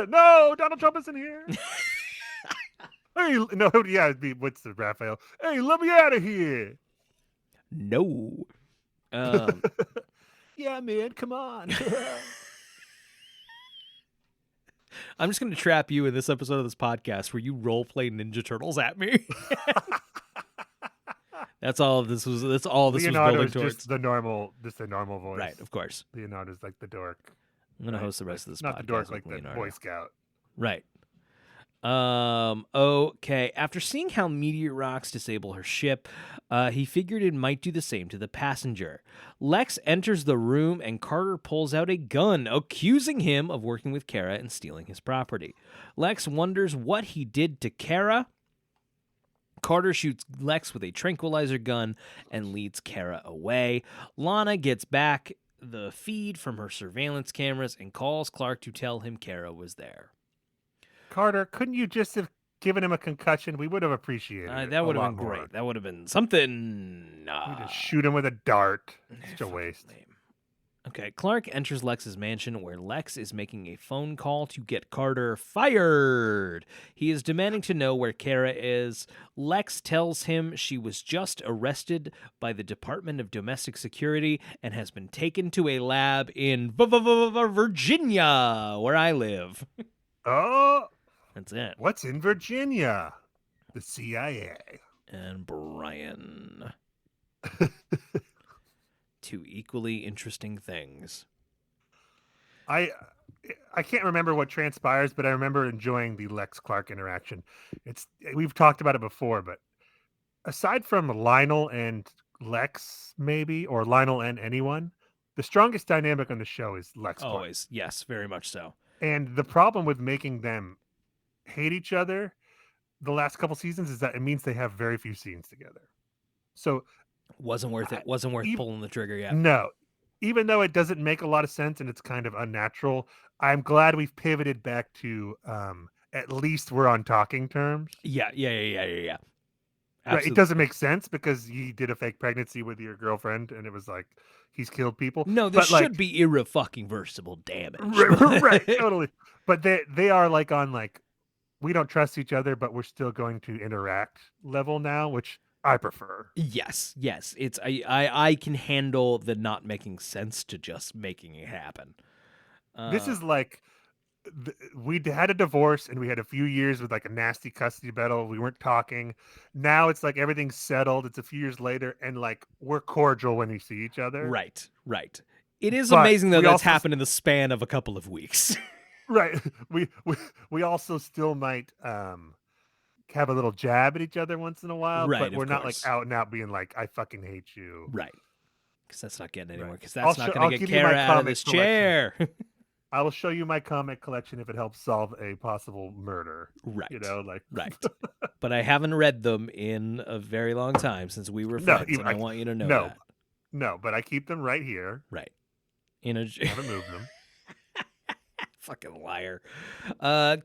D: No, Donald Trump isn't here. Hey, no, yeah, it'd be, what's the Raphael? Hey, let me out of here.
C: No.
D: Yeah, man, come on.
C: I'm just going to trap you in this episode of this podcast where you role play Ninja Turtles at me. That's all this was. That's all this
D: Leonardo
C: was building towards.
D: Just the normal voice.
C: Right, of course.
D: Leonardo's like the dork.
C: I'm going to host the rest of this
D: not
C: podcast.
D: Not the dork, like
C: Leonardo.
D: the Boy Scout.
C: Right. Okay. After seeing how meteor rocks disable her ship, he figured it might do the same to the passenger. Lex enters the room and Carter pulls out a gun, accusing him of working with Kara and stealing his property. Lex wonders what he did to Kara. Carter shoots Lex with a tranquilizer gun and leads Kara away. Lana gets back the feed from her surveillance cameras and calls Clark to tell him Kara was there.
D: Carter, couldn't you just have given him a concussion? We would have appreciated it.
C: That would have been
D: more.
C: great. That would have been something.
D: We just shoot him with a dart. Such a waste.
C: Lame. Okay, Clark enters Lex's mansion where Lex is making a phone call to get Carter fired. He is demanding to know where Kara is. Lex tells him she was just arrested by the Department of Domestic Security and has been taken to a lab in Virginia, where I live.
D: Oh,
C: that's it.
D: What's in Virginia? The CIA.
C: And Brian. Two equally interesting things.
D: I can't remember what transpires, but I remember enjoying the Lex Clark interaction. We've talked about it before, but aside from Lionel and Lex, maybe, or Lionel and anyone, the strongest dynamic on the show is Lex Clark.
C: Always, yes, very much so.
D: And the problem with making them hate each other the last couple seasons is that it means they have very few scenes together. So
C: Wasn't worth it. Wasn't worth
D: Ev-
C: pulling the trigger yet.
D: No, even though it doesn't make a lot of sense and it's kind of unnatural, I'm glad we've pivoted back to at least we're on talking terms.
C: Yeah.
D: Right, it
C: Absolutely.
D: doesn't make sense because he did a fake pregnancy with your girlfriend, and it was like he's killed people.
C: No, this
D: but
C: should be irreversible damage.
D: right, totally. But they are like on like we don't trust each other, but we're still going to interact level now, which I prefer.
C: Yes. It's I can handle the not making sense to just making it happen.
D: This is like we had a divorce and we had a few years with like a nasty custody battle. We weren't talking. Now it's like everything's settled. It's a few years later, and like we're cordial when we see each other.
C: Right. It is
D: But
C: amazing though
D: we
C: that's
D: also-
C: happened in the span of a couple of weeks.
D: Right. We also still might have a little jab at each other once in a while,
C: Right,
D: but
C: of
D: we're not like
C: course.
D: out and out being like, I fucking hate you.
C: Right. Because that's not getting anywhere.
D: Right.
C: Because that's
D: I'll
C: not
D: show-
C: going to
D: I'll
C: get
D: give you my
C: Kara out of
D: comic
C: this
D: collection.
C: chair.
D: I will show you my comic collection if it helps solve a possible murder.
C: Right.
D: You know, like
C: Right. But I haven't read them in a very long time since we were
D: No,
C: friends, and I want you to know
D: no.
C: that.
D: No, but I keep them right here.
C: Right. In a
D: I haven't moved them.
C: fucking liar.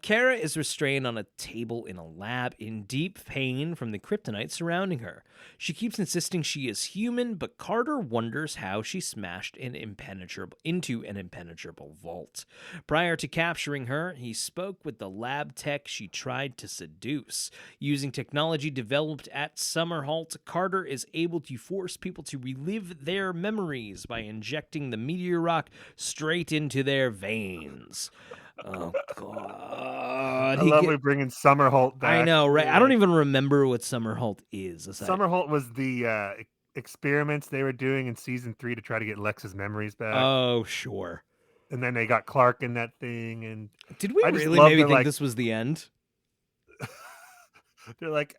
C: Kara is restrained on a table in a lab in deep pain from the kryptonite surrounding her. She keeps insisting she is human, but Carter wonders how she smashed into an impenetrable vault. Prior to capturing her, he spoke with the lab tech she tried to seduce. Using technology developed at Summerholt, Carter is able to force people to relive their memories by injecting the meteor rock straight into their veins. Oh God!
D: I love we bringing Summerholt back.
C: I know, right? I don't even remember what Summerholt is.
D: Summerholt was the experiments they were doing in season 3 to try to get Lex's memories back.
C: Oh, sure.
D: And then they got Clark in that thing, and
C: Did we
D: I just
C: really
D: love
C: maybe
D: the,
C: think
D: like-
C: this was the end?
D: they're like,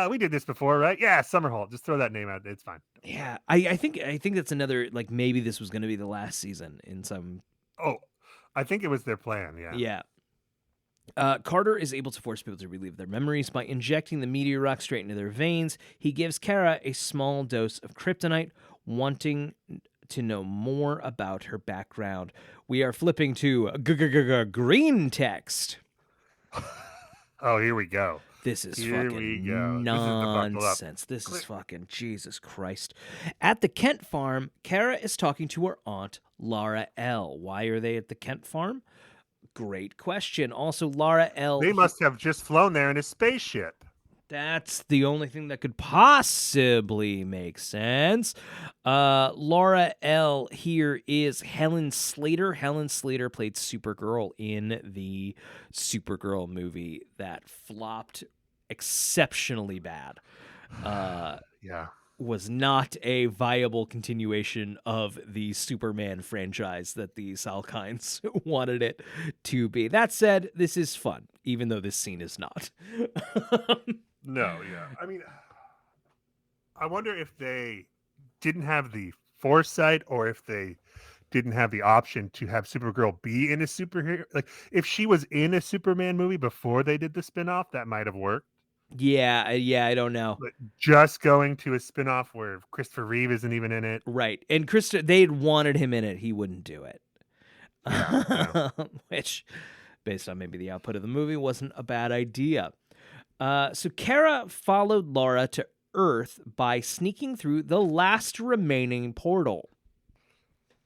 D: we did this before, right? Yeah, Summerholt. Just throw that name out. It's fine.
C: Yeah, I think that's another, like, maybe this was going to be the last season in some.
D: Oh, I think it was their plan. Yeah.
C: Yeah. Carter is able to force people to relive their memories by injecting the meteor rock straight into their veins. He gives Kara a small dose of kryptonite, wanting to know more about her background. We are flipping to green text.
D: Oh, here we go.
C: This is
D: Here we
C: fucking
D: go. This is the buckle up.
C: nonsense. This is fucking Jesus Christ. At the Kent farm, Kara is talking to her aunt, Lara L. Why are they at the Kent farm? Great question. Also, Lara L.
D: They must have just flown there in a spaceship.
C: That's the only thing that could possibly make sense. Laura L. here is Helen Slater. Helen Slater played Supergirl in the Supergirl movie that flopped exceptionally bad.
D: Yeah.
C: Was not a viable continuation of the Superman franchise that the Salkinds wanted it to be. That said, this is fun, even though this scene is not.
D: No, yeah. I mean, I wonder if they didn't have the foresight or if they didn't have the option to have Supergirl be in a superhero. Like, if she was in a Superman movie before they did the spinoff, that might have worked.
C: Yeah, I don't know.
D: But just going to a spinoff where Christopher Reeve isn't even in it.
C: Right. And they'd wanted him in it. He wouldn't do it.
D: Yeah.
C: Which, based on maybe the output of the movie, wasn't a bad idea. So Kara followed Lara to Earth by sneaking through the last remaining portal.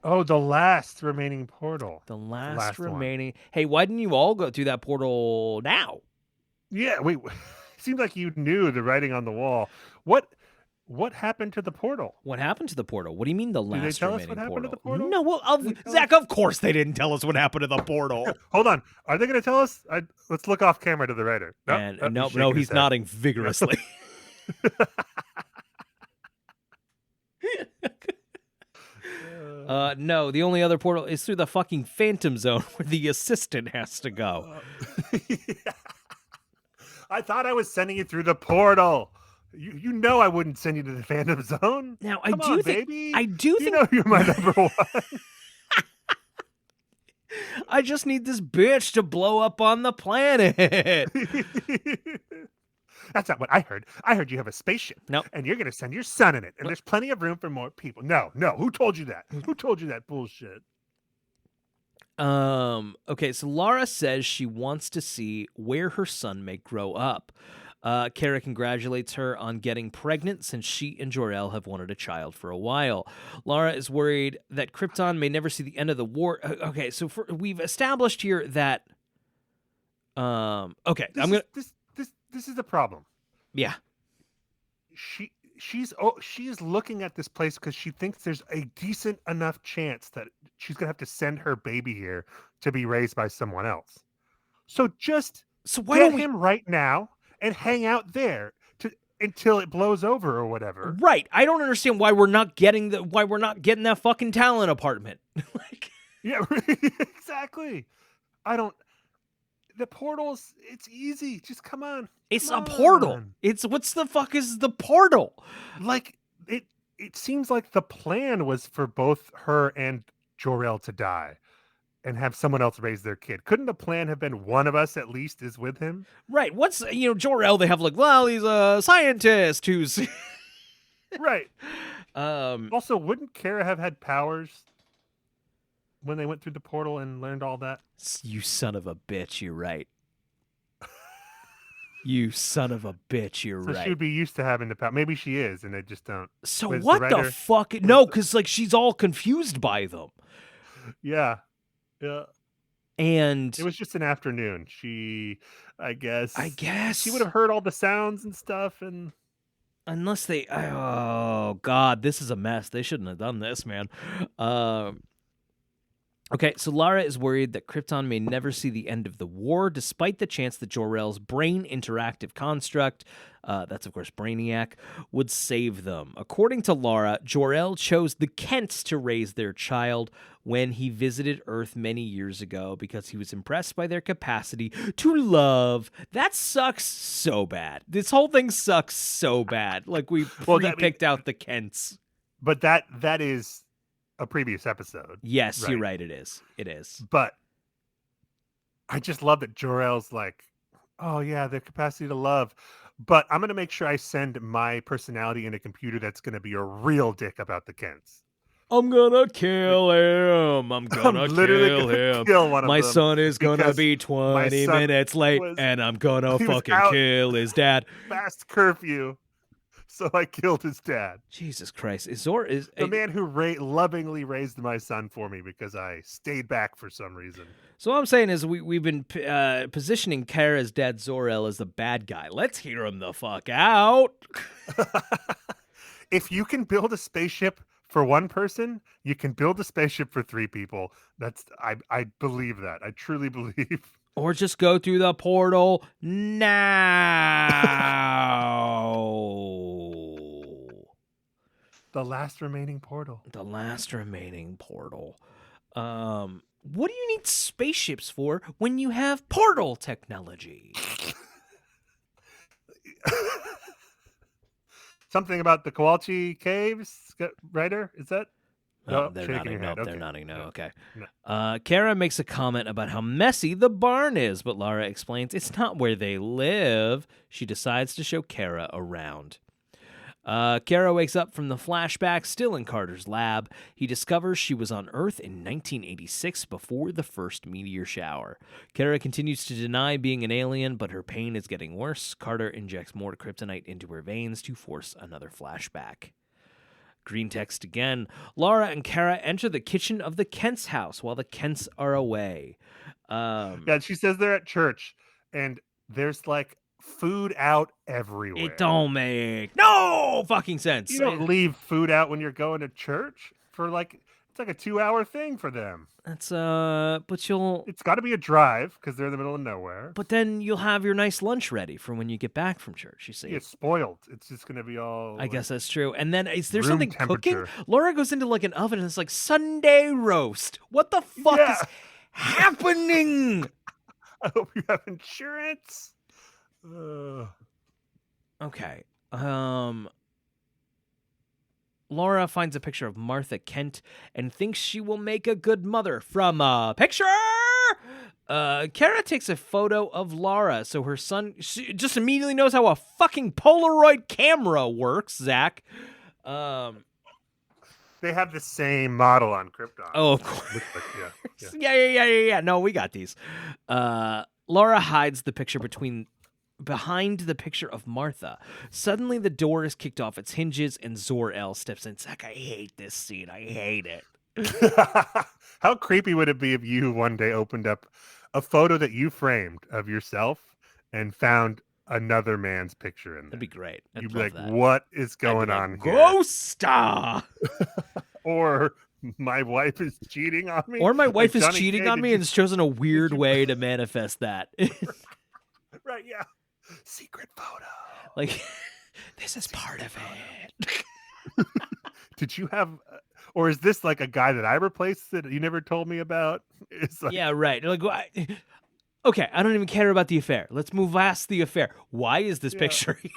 D: Oh, the last remaining portal.
C: The last
D: last one.
C: remaining. Hey, why didn't you all go through that portal now?
D: Yeah, wait. Seemed like you knew the writing on the wall. What happened to the portal?
C: What happened to the portal? What do you mean the last
D: they tell us
C: remaining
D: what happened to the
C: portal?
D: portal?
C: No, well,
D: Did they tell
C: Zach, of course they didn't tell us what happened to the portal.
D: Hold on. Are they going to tell us? Let's look off camera to the writer.
C: No, he's nodding vigorously. No, the only other portal is through the fucking Phantom Zone where the assistant has to go.
D: I thought I was sending you through the portal. You know I wouldn't send you to the Phantom Zone.
C: Now,
D: Come on, baby.
C: I do
D: You
C: think
D: know you're my number one.
C: I just need this bitch to blow up on the planet.
D: That's not what I heard. I heard you have a spaceship.
C: Nope.
D: And you're going to send your son in it. And there's plenty of room for more people. No. Who told you that? Who told you that bullshit?
C: Okay, so Lara says she wants to see where her son may grow up. Kara congratulates her on getting pregnant since she and Jor-El have wanted a child for a while. Lara is worried that Krypton may never see the end of the war. Okay, so we've established here that
D: This is the problem.
C: Yeah.
D: She's looking at this place because she thinks there's a decent enough chance that she's gonna have to send her baby here to be raised by someone else. So why
C: don't
D: him right now and hang out there until it blows over or whatever.
C: Right. I don't understand why we're not getting that fucking talent apartment.
D: Yeah, exactly. The portals, it's easy. Just come on.
C: It's a portal. What's the fuck is the portal?
D: Like it seems like the plan was for both her and Jor-El to die and have someone else raise their kid. Couldn't the plan have been one of us at least is with him?
C: Right. What's, Jor-El, they have he's a scientist who's
D: right. Also, wouldn't Kara have had powers when they went through the portal and learned all that?
C: You son of a bitch, you're right. You son of a bitch, you're right.
D: So she would be used to having the power. Maybe she is, and they just don't.
C: So what the fuck? No, because she's all confused by them.
D: Yeah.
C: And
D: it was just an afternoon. I guess she would have heard all the sounds and stuff, and
C: unless they, oh god, this is a mess. They shouldn't have done this, man. Okay, so Lara is worried that Krypton may never see the end of the war, despite the chance that Jor-El's brain interactive construct, that's of course Brainiac, would save them. According to Lara, Jor-El chose the Kents to raise their child when he visited Earth many years ago because he was impressed by their capacity to love. That sucks so bad. This whole thing sucks so bad. We picked out the Kents.
D: But that is a previous episode.
C: Yes, right? You're right. It is.
D: But I just love that Jor-El's like, oh yeah, their capacity to love. But I'm going to make sure I send my personality in a computer that's going to be a real dick about the Kents.
C: I'm going to kill him. I'm going to kill him.
D: Kill one of
C: my
D: them
C: son is going to be 20 minutes late, and I'm going to fucking kill his dad.
D: Fast curfew. So I killed his dad.
C: Jesus Christ. The
D: man who lovingly raised my son for me because I stayed back for some reason.
C: So what I'm saying is we've been positioning Kara's dad Zor-El as the bad guy. Let's hear him the fuck out.
D: If you can build a spaceship for one person, you can build a spaceship for three people. I believe that. I truly believe.
C: Or just go through the portal now.
D: The last remaining portal.
C: What do you need spaceships for when you have portal technology?
D: Something about the Kowalski Caves, writer? Is that?
C: No, they're nodding. No, they're nodding. No, okay. No. Kara makes a comment about how messy the barn is, but Lara explains it's not where they live. She decides to show Kara around. Kara wakes up from the flashback, still in Carter's lab. He discovers she was on Earth in 1986 before the first meteor shower. Kara continues to deny being an alien, but her pain is getting worse. Carter injects more kryptonite into her veins to force another flashback. Green text again. Lara and Kara enter the kitchen of the Kent's house while the Kents are away.
D: Yeah, she says they're at church, and there's food out everywhere.
C: It don't make no fucking sense.
D: You don't leave food out when you're going to church for it's a 2-hour thing for them.
C: That's but
D: it's got to be a drive because they're in the middle of nowhere.
C: But then you'll have your nice lunch ready for when you get back from church. You see,
D: it's spoiled. It's just gonna be all.
C: I guess that's true. And then is there something cooking? Laura goes into an oven and it's like Sunday roast. What the fuck is happening?
D: I hope you have insurance.
C: Okay. Laura finds a picture of Martha Kent and thinks she will make a good mother from a picture. Kara takes a photo of Lara, so her son she just immediately knows how a fucking Polaroid camera works, Zach.
D: They have the same model on Krypton.
C: Oh, of course.
D: Looks like, yeah.
C: Yeah. No, we got these. Lara hides the picture behind the picture of Martha. Suddenly, the door is kicked off its hinges, and Zor-El steps in. Zach, I hate this scene. I hate it.
D: How creepy would it be if you one day opened up a photo that you framed of yourself and found another man's picture in there?
C: That'd be great.
D: You'd
C: I'd
D: be
C: love
D: like,
C: that.
D: what is going on here?
C: Ghost star!
D: Or my wife is cheating on me.
C: Or my wife
D: Like
C: is
D: Johnny
C: cheating
D: Cage,
C: on me and has chosen a weird
D: you-
C: way to manifest that.
D: Right, yeah. Secret photo.
C: Like, this is part of it.
D: Did you have, or is this like a guy that I replaced that you never told me about? It's like,
C: Yeah, right. Like, okay, I don't even care about the affair. Let's move past the affair. Why is this picture here?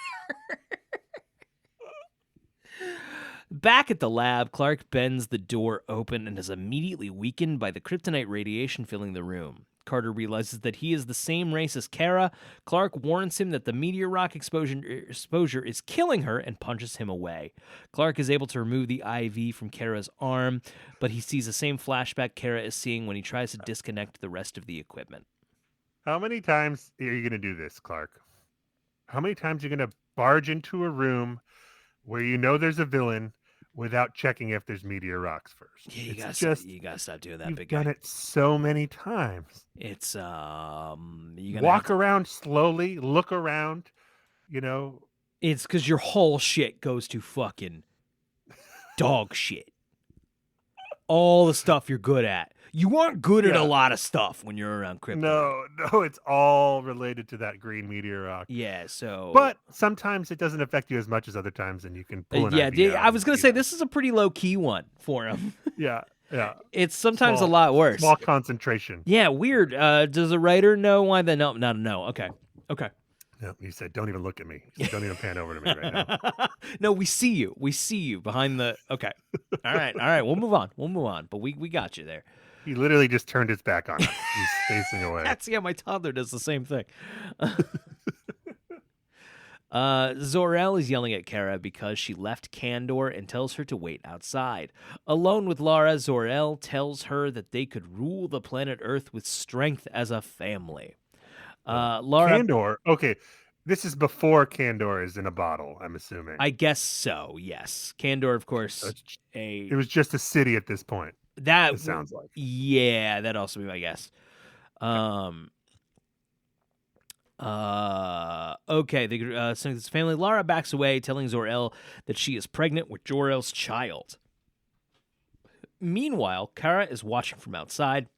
C: Back at the lab, Clark bends the door open and is immediately weakened by the kryptonite radiation filling the room. Carter realizes that he is the same race as Kara. Clark warns him that the meteor rock exposure is killing her and punches him away. Clark is able to remove the IV from Kara's arm, but he sees the same flashback Kara is seeing when he tries to disconnect the rest of the equipment.
D: how many times are you going to do this, Clark? How many times are you going to barge into a room where you know there's a villain without checking if there's meteor rocks first?
C: Yeah,
D: It's
C: you gotta stop doing that,
D: you've
C: big
D: done
C: guy.
D: it so many times.
C: It's you gotta
D: Walk around slowly, look around,
C: It's because your whole shit goes to fucking dog shit. All the stuff you're good at. You aren't good at a
D: Yeah.
C: lot of stuff when you're around Krypton.
D: No, it's all related to that green meteor rock.
C: Yeah, so.
D: But sometimes it doesn't affect you as much as other times, and you can pull an IV out
C: I was
D: and
C: gonna
D: see
C: say
D: that.
C: this is a pretty low key one for him.
D: Yeah.
C: It's sometimes
D: Small-
C: a lot worse.
D: Small concentration.
C: Yeah, weird. Does the writer know why? Then no, not a no. Okay.
D: No, he said, "Don't even look at me. He said, don't even pan over to me right now."
C: No, we see you. We see you behind the. Okay. All right. We'll move on. But we got you there.
D: He literally just turned his back on us. He's facing away.
C: My toddler does the same thing. Zor-El is yelling at Kara because she left Kandor and tells her to wait outside. Alone with Lara, Zor-El tells her that they could rule the planet Earth with strength as a family. Lara,
D: Kandor. Okay, this is before Kandor is in a bottle, I'm assuming.
C: I guess so. Yes, Kandor, of course.
D: So it was just a city at this point.
C: That
D: It sounds like.
C: Yeah, that'd also be my guess. Okay, so his family. Lara backs away, telling Zor-El that she is pregnant with Jor-El's child. Meanwhile, Kara is watching from outside.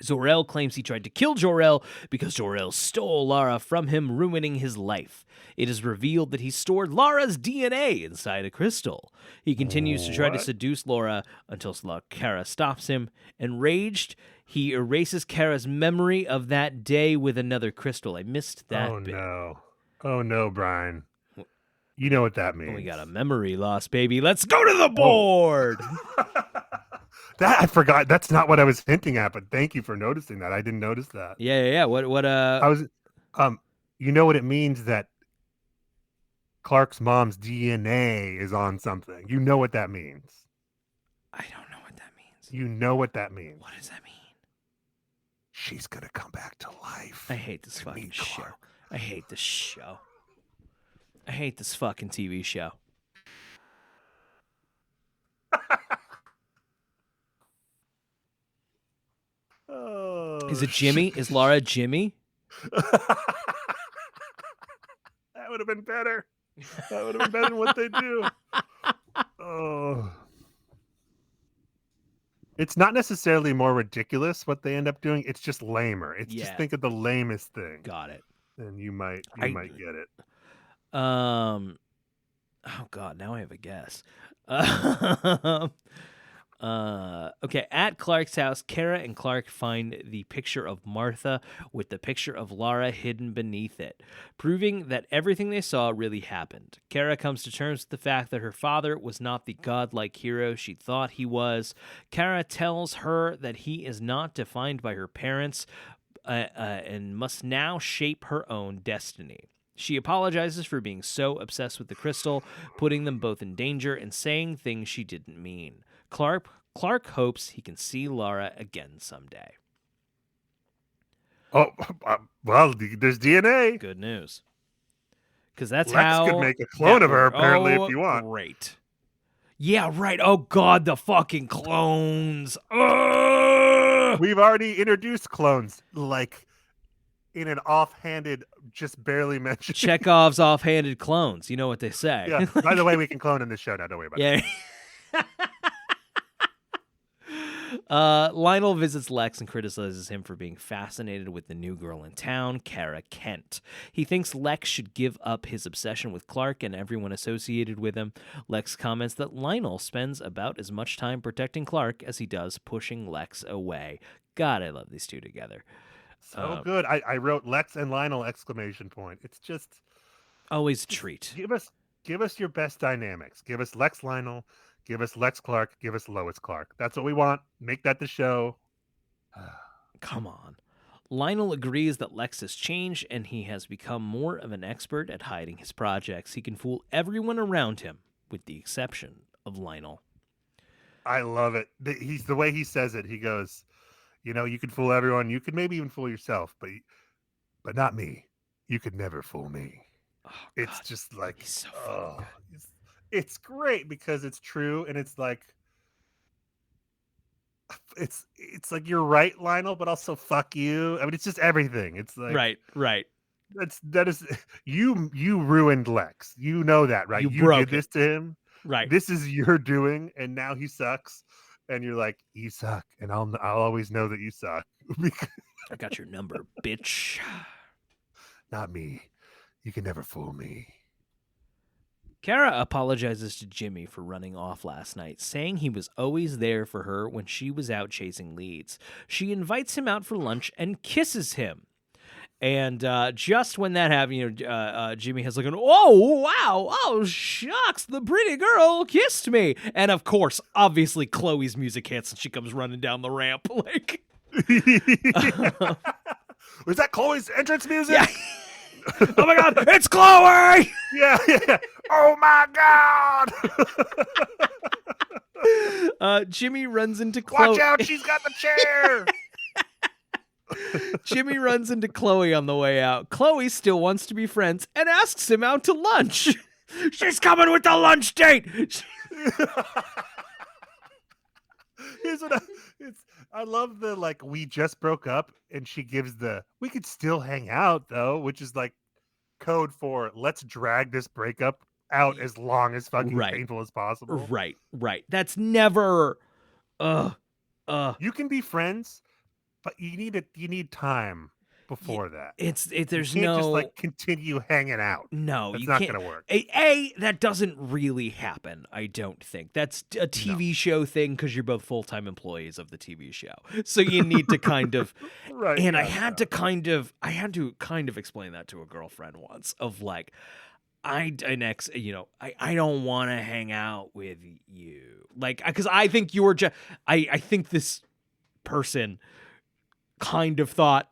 C: Zor-El claims he tried to kill Jor-El because Jor-El stole Lara from him, ruining his life. It is revealed that he stored Lara's DNA inside a crystal. He continues to try to seduce Lara until Kara stops him. Enraged, he erases Kara's memory of that day with another crystal. I missed that bit.
D: Oh no, Brian. You know what that means.
C: We got a memory loss, baby. Let's go to the board.
D: That I forgot. That's not what I was hinting at, but thank you for noticing that. I didn't notice that.
C: Yeah. What
D: I was you know what it means that Clark's mom's DNA is on something. You know what that means.
C: I don't know what that means.
D: You know what that means.
C: What does that mean?
D: She's gonna come back to life.
C: I hate this fucking
D: meet
C: show.
D: Clark.
C: I hate this show. I hate this fucking TV show.
D: Oh,
C: Is it Jimmy? Is Lara Jimmy?
D: That would have been better. That would have been better than what they do. Oh. It's not necessarily more ridiculous what they end up doing. It's just lamer. It's
C: Yeah.
D: just think of the lamest thing.
C: Got it.
D: And you might get it.
C: Oh God, now I have a guess. Okay, at Clark's house, Kara and Clark find the picture of Martha with the picture of Lara hidden beneath it, proving that everything they saw really happened. Kara comes to terms with the fact that her father was not the godlike hero she thought he was. Kara tells her that he is not defined by her parents and must now shape her own destiny. She apologizes for being so obsessed with the crystal, putting them both in danger and saying things she didn't mean. Clark hopes he can see Lara again someday.
D: Oh, well, there's DNA.
C: Good news. Because that's
D: Lex
C: how...
D: could make a clone of her, apparently, if you want.
C: Great. Yeah, right. Oh, God, the fucking clones. Ugh!
D: We've already introduced clones, like, in an offhanded, just barely mentioned.
C: Chekhov's offhanded clones. You know what they say.
D: Yeah. By the way, we can clone in this show now. Don't worry about it.
C: Yeah. Lionel visits Lex and criticizes him for being fascinated with the new girl in town, Kara Kent. He thinks Lex should give up his obsession with Clark and everyone associated with him. Lex comments that Lionel spends about as much time protecting Clark as he does pushing Lex away. God, I love these two together.
D: So good. I wrote Lex and Lionel ! It's just
C: always a treat.
D: Give us your best dynamics. Give us Lex Lionel. Give us Lex Clark. Give us Lois Clark. That's what we want. Make that the show.
C: Come on. Lionel agrees that Lex has changed and he has become more of an expert at hiding his projects. He can fool everyone around him, with the exception of Lionel.
D: I love it. He's the way he says it. He goes, you know, you can fool everyone. You could maybe even fool yourself, but not me. You could never fool me.
C: Oh,
D: it's
C: God.
D: just like,
C: He's so fucking good.
D: It's great because it's true, and it's like, it's like you're right, Lionel, but also fuck you. I mean, it's just everything. It's like
C: right.
D: That is you ruined Lex. You know that, right? You
C: broke
D: did this to him.
C: Right.
D: This is your doing, and now he sucks. And you're like, you suck, and I'll always know that you suck.
C: I got your number, bitch.
D: Not me. You can never fool me.
C: Kara apologizes to Jimmy for running off last night, saying he was always there for her when she was out chasing leads. She invites him out for lunch and kisses him. And just when that happened, Jimmy has like an, oh, wow, oh, shucks, the pretty girl kissed me. And of course, obviously, Chloe's music hits and she comes running down the ramp. Like,
D: was that Chloe's entrance music?
C: Yeah. Oh my God, it's Chloe!
D: Yeah. Oh my God!
C: Jimmy runs into Chloe.
D: Watch out, she's got the chair!
C: Jimmy runs into Chloe on the way out. Chloe still wants to be friends and asks him out to lunch. She's coming with the lunch date!
D: I love the, like, we just broke up, and she gives we could still hang out, though, which is, like, code for let's drag this breakup out as long as fucking painful as possible.
C: Right. That's never,
D: You can be friends, but you need time before that.
C: There's
D: you can't
C: no
D: just like continue hanging out.
C: No,
D: it's
C: you
D: not
C: can't.
D: Gonna work.
C: That doesn't really happen. I don't think that's a TV show thing because you're both full-time employees of the TV show, so you need to kind of.
D: Right.
C: And I had to kind of explain that to a girlfriend once of like, I don't want to hang out with you, like, because I think you're just. I think this person kind of thought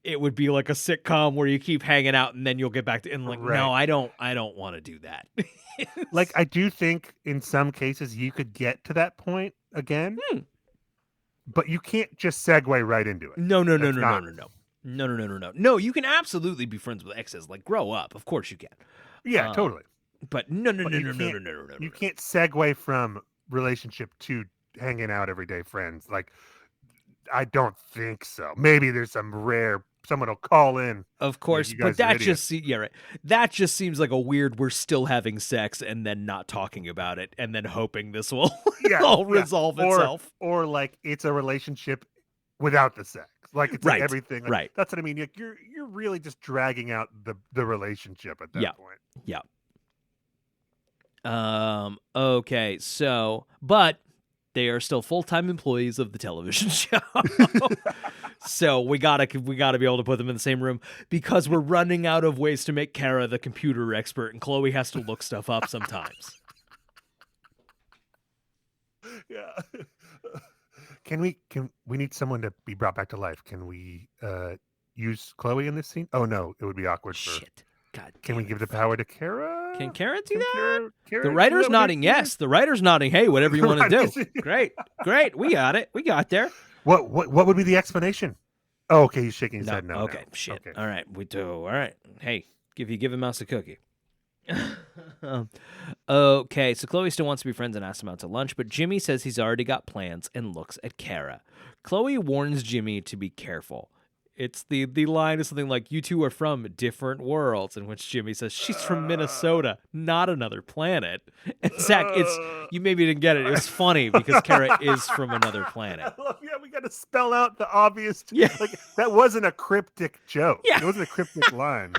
C: it would be like a sitcom where you keep hanging out and then you'll get back to, and like, no, I don't want to do that.
D: Like, I do think in some cases you could get to that point again, but you can't just segue right into it.
C: No. No, you can absolutely be friends with exes. Like, grow up. Of course you can.
D: Yeah, totally.
C: But no.
D: You can't segue from relationship to hanging out every day friends. Like, I don't think so. Maybe there's some rare someone will call in.
C: Of course, but that just that just seems like a weird. We're still having sex and then not talking about it, and then hoping this will all resolve itself.
D: Or like it's a relationship without the sex. Like it's like everything. Like,
C: right.
D: That's what I mean. Like, you're really just dragging out the relationship at that point.
C: Yeah. Okay. So, but They are still full-time employees of the television show. So we gotta be able to put them in the same room because we're running out of ways to make Kara the computer expert, and Chloe has to look stuff up sometimes.
D: Yeah. Can we need someone to be brought back to life? Can we use Chloe in this scene? Oh no, it would be awkward for.
C: Shit. God.
D: Can we give the power to Kara?
C: Can Kara do that?
D: Kara
C: The
D: do
C: writer's
D: that with
C: nodding
D: her
C: yes. The writer's nodding, hey, whatever you want to
D: Right.
C: do. Great. We got it. We got there.
D: What would be the explanation? Oh, okay, he's shaking his head no.
C: Okay,
D: now.
C: shit.
D: Okay.
C: All right, we do. All right. Hey, give a mouse a cookie. Okay, so Chloe still wants to be friends and asks him out to lunch, but Jimmy says he's already got plans and looks at Kara. Chloe warns Jimmy to be careful. It's the line is something like, you two are from different worlds, in which Jimmy says, she's from Minnesota, not another planet. And Zach, you maybe didn't get it. It was funny because Kara is from another planet.
D: Yeah, we got to spell out the obvious.
C: Yeah.
D: Like, that wasn't a cryptic joke.
C: Yeah.
D: It wasn't a cryptic line.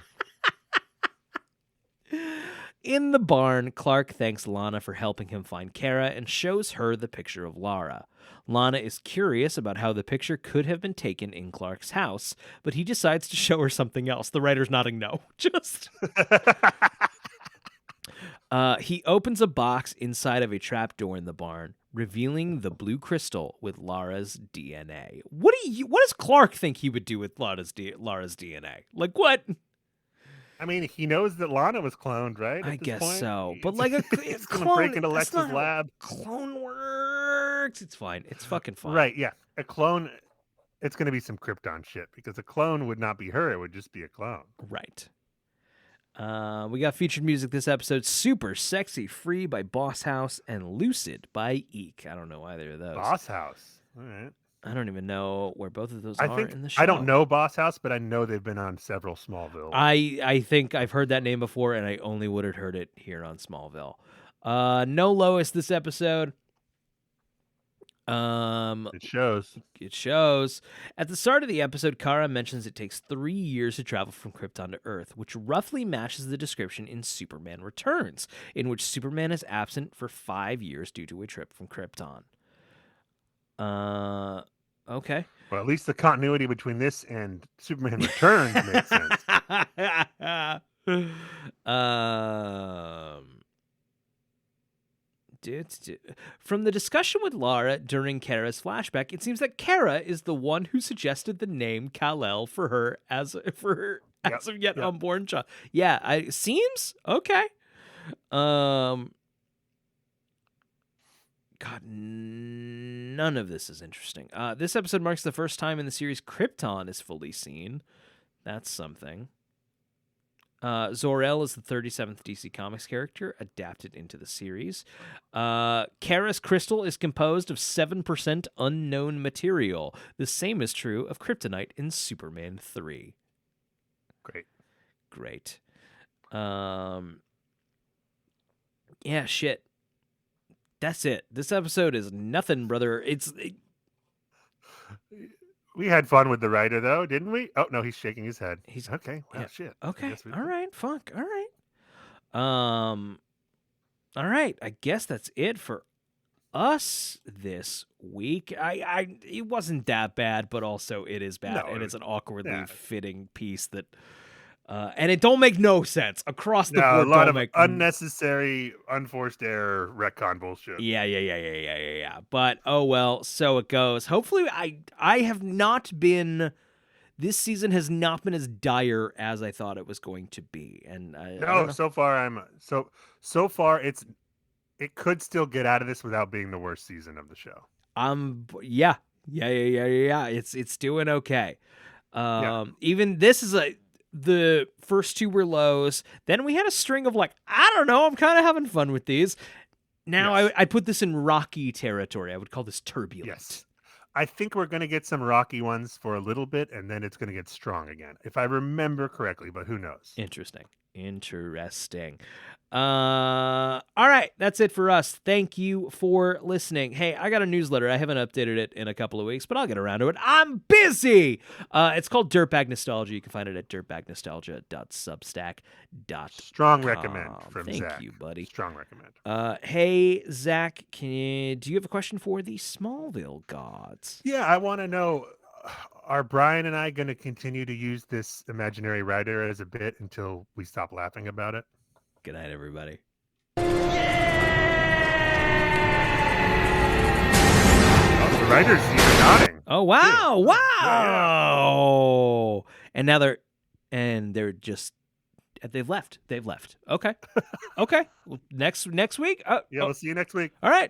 C: In the barn, Clark thanks Lana for helping him find Kara and shows her the picture of Lara. Lana is curious about how the picture could have been taken in Clark's house, but he decides to show her something else. The writer's nodding no. Just... He opens a box inside of a trapdoor in the barn, revealing the blue crystal with Lara's DNA. What does Clark think he would do with Lara's DNA? Like, what?
D: I mean, he knows that Lana was cloned, right?
C: I
D: At this
C: guess
D: point?
C: so. But like
D: It's going to break into
C: that's
D: Lex's
C: not how
D: lab.
C: Clone works. It's fine. It's fucking fine.
D: Right, yeah. A clone, it's going to be some Krypton shit because a clone would not be her. It would just be a clone.
C: Right. We got featured music this episode. Super Sexy Free by Boss House and Lucid by Eek. I don't know either of those.
D: Boss House. All right.
C: I don't even know where both of those
D: I
C: are
D: think
C: in the show.
D: I don't know Boss House, but I know they've been on several Smallville.
C: I think I've heard that name before, and I only would have heard it here on Smallville. No Lois this episode.
D: It shows.
C: It shows. At the start of the episode, Kara mentions it takes 3 years to travel from Krypton to Earth, which roughly matches the description in Superman Returns, in which Superman is absent for 5 years due to a trip from Krypton. Okay.
D: Well, at least the continuity between this and Superman Returns makes sense.
C: From the discussion with Lara during Kara's flashback, it seems that Kara is the one who suggested the name Kal-El for her as of yet unborn child. Yeah, it seems okay. God, none of this is interesting. This episode marks the first time in the series Krypton is fully seen. That's something. Zor-El is the 37th DC Comics character adapted into the series. Kara's crystal is composed of 7% unknown material. The same is true of kryptonite in Superman 3. Great. Yeah, shit. That's it. This episode is nothing, brother.
D: We had fun with the writer, though, didn't we? Oh, no, he's shaking his head. He's okay. Well,
C: yeah.
D: Shit.
C: Okay. All right. Fuck. All right. All right. I guess that's it for us this week. It wasn't that bad, but also it is bad, and it's an awkwardly fitting piece that. And it don't make no sense across the board.
D: A lot of unnecessary, unforced error, retcon bullshit.
C: Yeah. But oh well, so it goes. Hopefully, I have not been. This season has not been as dire as I thought it was going to be, and
D: so far it could still get out of this without being the worst season of the show.
C: Yeah. It's doing okay. Even this is the first two were lows. Then we had a string of I don't know, I'm kind of having fun with these. Now I put this in rocky territory. I would call this turbulent.
D: Yes. I think we're going to get some rocky ones for a little bit, and then it's going to get strong again, if I remember correctly, but who knows?
C: Interesting. Interesting. All right, that's it for us. Thank you for listening. Hey, I got a newsletter. I haven't updated it in a couple of weeks, but I'll get around to it. I'm busy. It's called Dirtbag Nostalgia. You can find it at dirtbagnostalgia.substack.com.
D: Strong recommend from
C: Thank
D: Zach.
C: you, buddy.
D: Strong recommend.
C: Hey, Zach, do you have a question for the Smallville gods?
D: Yeah, I want to know, are Brian and I going to continue to use this imaginary writer as a bit until we stop laughing about it?
C: Good night, everybody.
D: Oh, the writer's even nodding.
C: Oh, wow.
D: Too.
C: Wow. And now they're just, they've left. Okay. Okay. Next week.
D: Yeah, we'll see you next week.
C: All right.